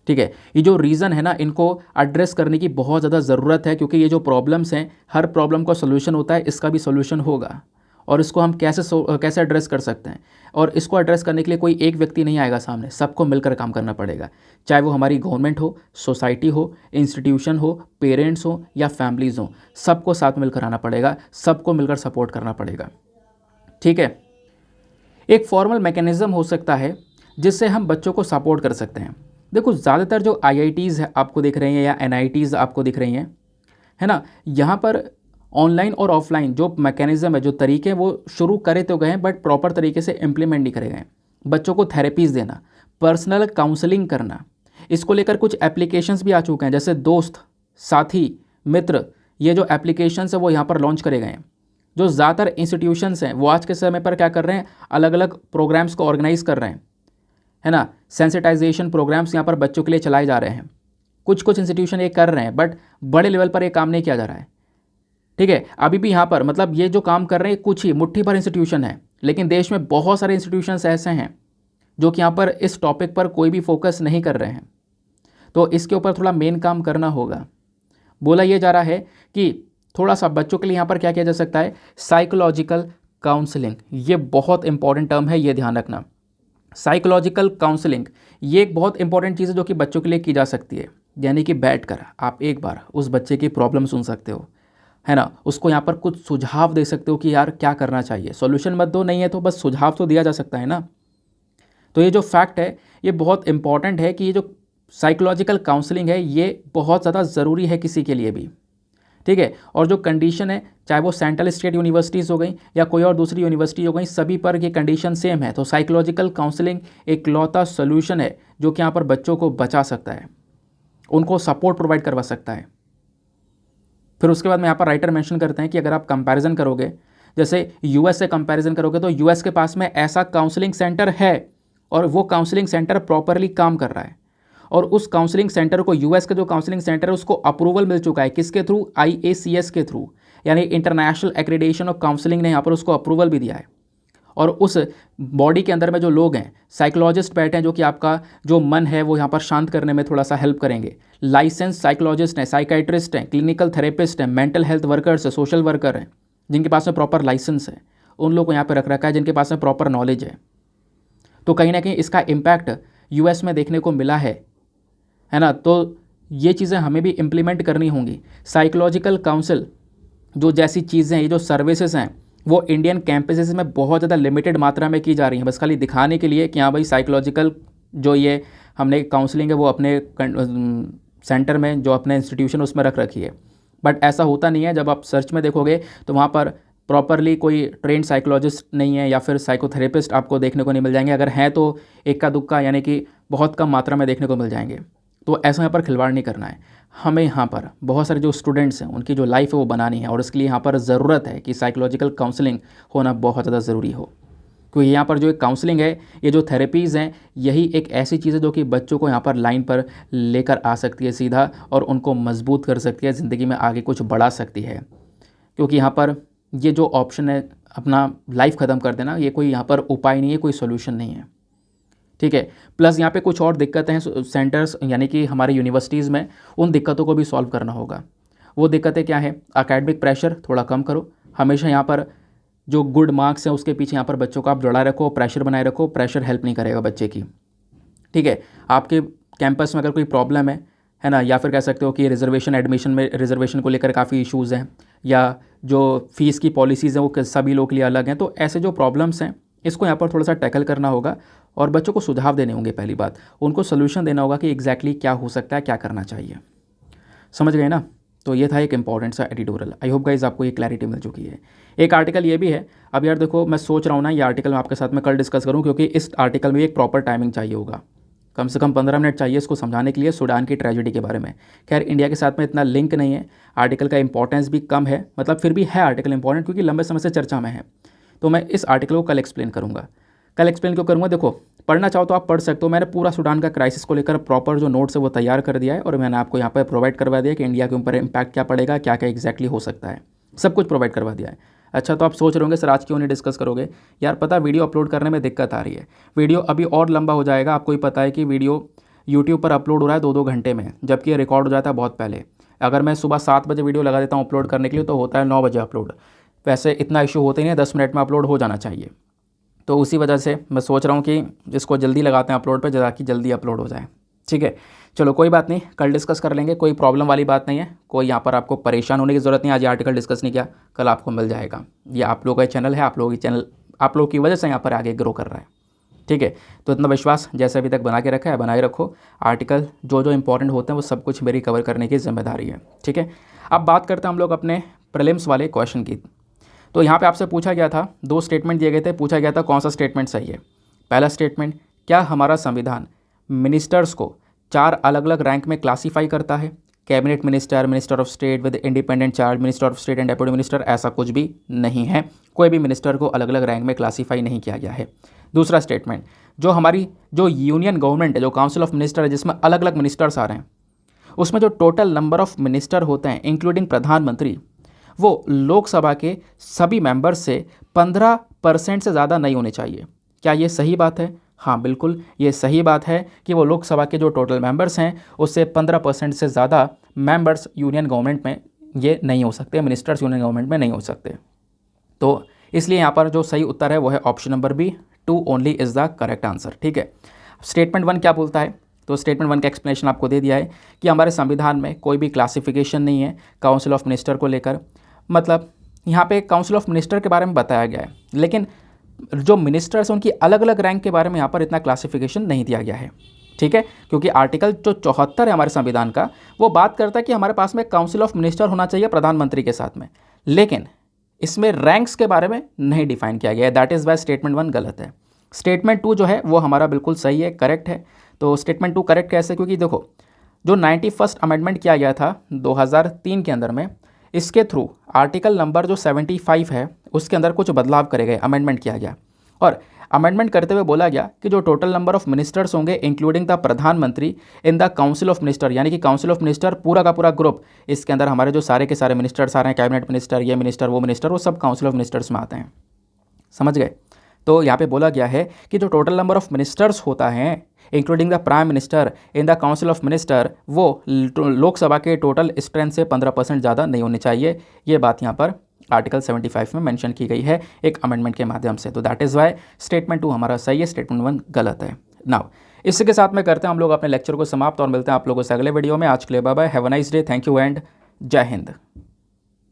ठीक है, ये जो रीज़न है ना, इनको एड्रेस करने की बहुत ज़्यादा ज़रूरत है, क्योंकि ये जो प्रॉब्लम्स हैं, हर प्रॉब्लम का सोल्यूशन होता है, इसका भी सोल्यूशन होगा। और इसको हम कैसे एड्रेस कर सकते हैं, और इसको एड्रेस करने के लिए कोई एक व्यक्ति नहीं आएगा सामने, सबको मिलकर काम करना पड़ेगा। चाहे वो हमारी गवर्नमेंट हो, सोसाइटी हो, इंस्टीट्यूशन हो, पेरेंट्स हो या फैमिलीज़ हो, सबको साथ मिलकर आना पड़ेगा, सबको मिलकर सपोर्ट करना पड़ेगा। ठीक है, एक फॉर्मल मैकेनिज़्म हो सकता है जिससे हम बच्चों को सपोर्ट कर सकते हैं। देखो, ज़्यादातर जो IITs है आपको दिख रही हैं या NITs आपको दिख रही हैं, है ना, यहाँ पर ऑनलाइन और ऑफलाइन जो मैकेनिज़्म है, जो तरीके हैं, वो शुरू करे तो गए हैं, बट प्रॉपर तरीके से इम्प्लीमेंट नहीं करे गए। बच्चों को थेरेपीज़ देना, पर्सनल काउंसलिंग करना, इसको लेकर कुछ एप्लीकेशंस भी आ चुके हैं, जैसे दोस्त, साथी, मित्र, ये जो एप्लीकेशंस है वो यहाँ पर लॉन्च करे गए हैं। जो ज़्यादातर इंस्टीट्यूशंस हैं वो आज के समय पर क्या कर रहे हैं, अलग अलग प्रोग्राम्स को ऑर्गेनाइज कर रहे हैं, है ना। सेंसिटाइजेशन प्रोग्राम्स यहाँ पर बच्चों के लिए चलाए जा रहे हैं। कुछ कुछ इंस्टीट्यूशन ये कर रहे हैं, बट बड़े लेवल पर ये काम नहीं किया जा रहा है, ठीक है। अभी भी यहाँ पर मतलब ये जो काम कर रहे हैं कुछ ही मुट्ठी भर इंस्टीट्यूशन है, लेकिन देश में बहुत सारे इंस्टीट्यूशंस ऐसे हैं जो कि यहाँ पर इस टॉपिक पर कोई भी फोकस नहीं कर रहे हैं। तो इसके ऊपर थोड़ा मेन काम करना होगा। बोला ये जा रहा है कि थोड़ा सा बच्चों के लिए यहाँ पर क्या किया जा सकता है, साइकोलॉजिकल काउंसलिंग। ये बहुत इंपॉर्टेंट टर्म है, ये ध्यान रखना। साइकोलॉजिकल काउंसलिंग ये एक बहुत इंपॉर्टेंट चीज़ है जो कि बच्चों के लिए की जा सकती है। यानी कि बैठकर आप एक बार उस बच्चे की प्रॉब्लम सुन सकते हो, है ना, उसको यहाँ पर कुछ सुझाव दे सकते हो कि यार क्या करना चाहिए। सॉल्यूशन मत दो, नहीं है तो बस सुझाव तो दिया जा सकता है ना। तो ये जो फैक्ट है ये बहुत इंपॉर्टेंट है कि ये जो साइकोलॉजिकल काउंसलिंग है ये बहुत ज़्यादा ज़रूरी है किसी के लिए भी, ठीक है। और जो कंडीशन है, चाहे वो सेंट्रल स्टेट यूनिवर्सिटीज़ हो गई या कोई और दूसरी यूनिवर्सिटी हो गई, सभी पर ये कंडीशन सेम है। तो साइकोलॉजिकल काउंसलिंग एक लौता सोल्यूशन है जो कि यहाँ पर बच्चों को बचा सकता है, उनको सपोर्ट प्रोवाइड करवा सकता है। फिर उसके बाद में यहाँ पर राइटर मेंशन करते हैं कि अगर आप कंपैरिजन करोगे, जैसे यूएस से कंपैरिजन करोगे, तो यूएस के पास में ऐसा काउंसलिंग सेंटर है और वो काउंसलिंग सेंटर प्रॉपरली काम कर रहा है। और उस काउंसलिंग सेंटर को, यूएस का जो काउंसलिंग सेंटर है उसको अप्रूवल मिल चुका है, किसके थ्रू, IACS के थ्रू, यानी इंटरनेशनल एक्रेडिटेशन ऑफ काउंसलिंग ने यहाँ पर उसको अप्रूवल भी दिया है। और उस बॉडी के अंदर में जो लोग हैं, साइकोलॉजिस्ट बैठे हैं जो कि आपका जो मन है वो यहाँ पर शांत करने में थोड़ा सा हेल्प करेंगे। लाइसेंस साइकोलॉजिस्ट हैं, साइकाइट्रिस्ट हैं, क्लिनिकल थेरेपिस्ट हैं, मेंटल हेल्थ वर्कर्स हैं, सोशल वर्कर हैं, जिनके पास में प्रॉपर लाइसेंस है, उन लोग को यहाँ पर रख रखा है जिनके पास में प्रॉपर नॉलेज है। तो कहीं ना कहीं इसका इम्पैक्ट यूएस में देखने को मिला है ना। तो ये चीज़ें हमें भी इम्प्लीमेंट करनी होंगी। साइकोलॉजिकल काउंसिल जो जैसी चीज़ें हैं, ये जो सर्विसेज हैं, वो इंडियन कैंपसेस में बहुत ज़्यादा लिमिटेड मात्रा में की जा रही हैं, बस खाली दिखाने के लिए कि हाँ भाई साइकोलॉजिकल जो ये हमने काउंसलिंग है वो अपने सेंटर में, जो अपने इंस्टीट्यूशन उसमें रख रखी है। बट ऐसा होता नहीं है। जब आप सर्च में देखोगे तो वहाँ पर प्रॉपरली कोई ट्रेंड साइकोलॉजिस्ट नहीं है या फिर साइकोथेरेपिस्ट आपको देखने को नहीं मिल जाएंगे। अगर हैं तो इक्का दुक्का, यानी कि बहुत कम मात्रा में देखने को मिल जाएंगे। तो ऐसा यहाँ पर खिलवाड़ नहीं करना है हमें। यहाँ पर बहुत सारे जो स्टूडेंट्स हैं उनकी जो लाइफ है वो बनानी है, और इसके लिए यहाँ पर ज़रूरत है कि साइकोलॉजिकल काउंसलिंग होना बहुत ज़्यादा ज़रूरी हो। क्योंकि यहाँ पर जो एक काउंसलिंग है, ये जो थेरेपीज़ हैं, यही एक ऐसी चीज़ है जो कि बच्चों को यहाँ पर लाइन पर लेकर आ सकती है सीधा, और उनको मजबूत कर सकती है, ज़िंदगी में आगे कुछ बढ़ा सकती है। क्योंकि यहाँ पर ये जो ऑप्शन है अपना लाइफ ख़त्म कर देना, ये कोई यहाँ पर उपाय नहीं है, कोई सोल्यूशन नहीं है, ठीक है। प्लस यहाँ पे कुछ और दिक्कतें हैं सेंटर्स, यानी कि हमारे यूनिवर्सिटीज़ में, उन दिक्कतों को भी सॉल्व करना होगा। वो दिक्कतें क्या है, एकेडमिक प्रेशर थोड़ा कम करो। हमेशा यहाँ पर जो गुड मार्क्स हैं उसके पीछे यहाँ पर बच्चों को आप जुड़ा रखो, प्रेशर बनाए रखो। प्रेशर हेल्प नहीं करेगा बच्चे की, ठीक है। आपके कैंपस में अगर कोई प्रॉब्लम है ना, या फिर कह सकते हो कि रिजर्वेशन, एडमिशन में रिजर्वेशन को लेकर काफ़ी इश्यूज़ हैं, या जो फ़ीस की पॉलिसीज़ हैं वो सभी लोगों के लिए अलग हैं, तो ऐसे जो प्रॉब्लम्स हैं इसको यहाँ पर थोड़ा सा टैकल करना होगा, और बच्चों को सुझाव देने होंगे। पहली बात, उनको सोल्यूशन देना होगा कि एग्जैक्टली क्या हो सकता है, क्या करना चाहिए। समझ गए ना। तो ये था एक इंपॉर्टेंट सा एडिटोरियल। आई होप गाइज आपको ये क्लैरिटी मिल चुकी है। एक आर्टिकल ये भी है। अब यार देखो, मैं सोच रहा हूँ ना ये आर्टिकल मैं आपके साथ में कल डिस्कस करूँ, क्योंकि इस आर्टिकल में एक प्रॉपर टाइमिंग चाहिए होगा, कम से कम 15 मिनट चाहिए इसको समझाने के लिए, सूडान की ट्रेजेडी के बारे में। खैर इंडिया के साथ में इतना लिंक नहीं है, आर्टिकल का इंपॉर्टेंस भी कम है, मतलब फिर भी है आर्टिकल इंपॉर्टेंट, क्योंकि लंबे समय से चर्चा में है। तो मैं इस आर्टिकल को कल एक्सप्लेन करूँगा। कल एक्सप्लेन क्यों करूँगा, देखो पढ़ना चाहो तो आप पढ़ सकते हो। मैंने पूरा सूडान का क्राइसिस को लेकर प्रॉपर जो नोट्स है वो तैयार कर दिया है, और मैंने आपको यहाँ पर प्रोवाइड करवा दिया कि इंडिया के ऊपर इम्पैक्ट क्या पड़ेगा, क्या क्या एग्जैक्टली हो सकता है, सब कुछ प्रोवाइड करवा दिया है। अच्छा, तो आप सोच रहे होंगे सर आज क्यों नहीं डिस्कस करोगे। यार पता, वीडियो अपलोड करने में दिक्कत आ रही है। वीडियो अभी और लंबा हो जाएगा। आपको ही पता है कि वीडियो यूट्यूब पर अपलोड हो रहा है 2-2 घंटे में, जबकि ये रिकॉर्ड हो जाता है बहुत पहले। अगर मैं सुबह 7 बजे वीडियो लगा देता हूँ अपलोड करने के लिए, तो होता है 9 बजे अपलोड। वैसे इतना इशू होते नहीं है, 10 मिनट में अपलोड हो जाना चाहिए। तो उसी वजह से मैं सोच रहा हूँ कि इसको जल्दी लगाते हैं अपलोड पे, ताकि जल्दी अपलोड हो जाए, ठीक है। चलो कोई बात नहीं, कल डिस्कस कर लेंगे, कोई प्रॉब्लम वाली बात नहीं है। कोई यहाँ पर आपको परेशान होने की ज़रूरत नहीं। आज ये आर्टिकल डिस्कस नहीं किया, कल आपको मिल जाएगा। ये आप लोगों का चैनल है, आप लोगों की चैनल आप लोगों की वजह से यहाँ पर आगे ग्रो कर रहा है, ठीक है। तो इतना विश्वास जैसे अभी तक बना के रखा है बनाए रखो। आर्टिकल जो जो इंपॉर्टेंट होते हैं वो सब कुछ मेरी कवर करने की जिम्मेदारी है, ठीक है। अब बात करते हैं हम लोग अपने प्रीलिम्स वाले क्वेश्चन की। तो यहाँ पे आपसे पूछा गया था, 2 स्टेटमेंट दिए गए थे, पूछा गया था कौन सा स्टेटमेंट सही है। पहला स्टेटमेंट, क्या हमारा संविधान मिनिस्टर्स को 4 अलग अलग रैंक में क्लासीफाई करता है। Cabinet minister, minister of state with independent charge, minister of state and deputy minister, ऐसा कुछ भी नहीं है। कोई भी मिनिस्टर को अलग अलग रैंक में क्लासीफाई नहीं किया गया है। दूसरा स्टेटमेंट, जो हमारी जो यूनियन गवर्नमेंट है, जो काउंसिल ऑफ मिनिस्टर है, जिसमें अलग अलग मिनिस्टर्स आ रहे हैं, उसमें जो टोटल नंबर ऑफ मिनिस्टर होते हैं इंक्लूडिंग प्रधानमंत्री, वो लोकसभा के सभी मेंबर्स से 15% से ज़्यादा नहीं होने चाहिए। क्या ये सही बात है? हाँ, बिल्कुल ये सही बात है कि वो लोकसभा के जो टोटल मेंबर्स हैं उससे 15% से ज़्यादा मेंबर्स यूनियन गवर्नमेंट में ये नहीं हो सकते, मिनिस्टर्स यूनियन गवर्नमेंट में नहीं हो सकते। तो इसलिए यहाँ पर जो सही उत्तर है वो है option number B, 2 only is the correct answer. ठीक है, स्टेटमेंट 1 क्या बोलता है? तो स्टेटमेंट 1 का एक्सप्लेनेशन आपको दे दिया है कि हमारे संविधान में कोई भी क्लासिफिकेशन नहीं है काउंसिल ऑफ मिनिस्टर को लेकर। मतलब यहाँ पे काउंसिल ऑफ मिनिस्टर के बारे में बताया गया है, लेकिन जो मिनिस्टर्स हैं उनकी अलग अलग रैंक के बारे में यहाँ पर इतना क्लासिफिकेशन नहीं दिया गया है। ठीक है, क्योंकि आर्टिकल जो 74 है हमारे संविधान का, वो बात करता है कि हमारे पास में काउंसिल ऑफ मिनिस्टर होना चाहिए प्रधानमंत्री के साथ में, लेकिन इसमें रैंक्स के बारे में नहीं डिफाइन किया गया है। दैट इज़ वाई स्टेटमेंट 1 गलत है। स्टेटमेंट 2 जो है वो हमारा बिल्कुल सही है, करेक्ट है। तो स्टेटमेंट 2 करेक्ट कैसे? क्योंकि देखो, जो 91st अमेंडमेंट किया गया था 2003 के अंदर में, इसके थ्रू आर्टिकल नंबर जो 75 है उसके अंदर कुछ बदलाव करे गए, अमेंडमेंट किया गया, और अमेंडमेंट करते हुए बोला गया कि जो टोटल नंबर ऑफ मिनिस्टर्स होंगे इंक्लूडिंग द प्रधानमंत्री in the council of minister, यानी कि काउंसिल ऑफ मिनिस्टर पूरा का पूरा ग्रुप, इसके अंदर हमारे जो सारे के सारे मिनिस्टर्स आ रहे हैं, कैबिनेट मिनिस्टर, ये मिनिस्टर, वो मिनिस्टर, वो सब काउंसिल ऑफ मिनिस्टर्स में आते हैं। समझ गए? तो यहाँ पे बोला गया है कि जो टोटल नंबर ऑफ मिनिस्टर्स होता है including the prime minister in the council of minister, वो लोकसभा के टोटल स्ट्रेंथ से 15% ज़्यादा नहीं होनी चाहिए। ये बात यहाँ पर आर्टिकल 75 में मेंशन की गई है एक अमेंडमेंट के माध्यम से। तो दैट इज़ वाई स्टेटमेंट 2 हमारा सही है, स्टेटमेंट 1 गलत है। नाउ इसी के साथ में करते हैं हम लोग अपने लेक्चर को समाप्त और मिलते हैं आप लोगों से अगले वीडियो में। आज के लिए bye bye, have a nice day, thank you and Jai Hind.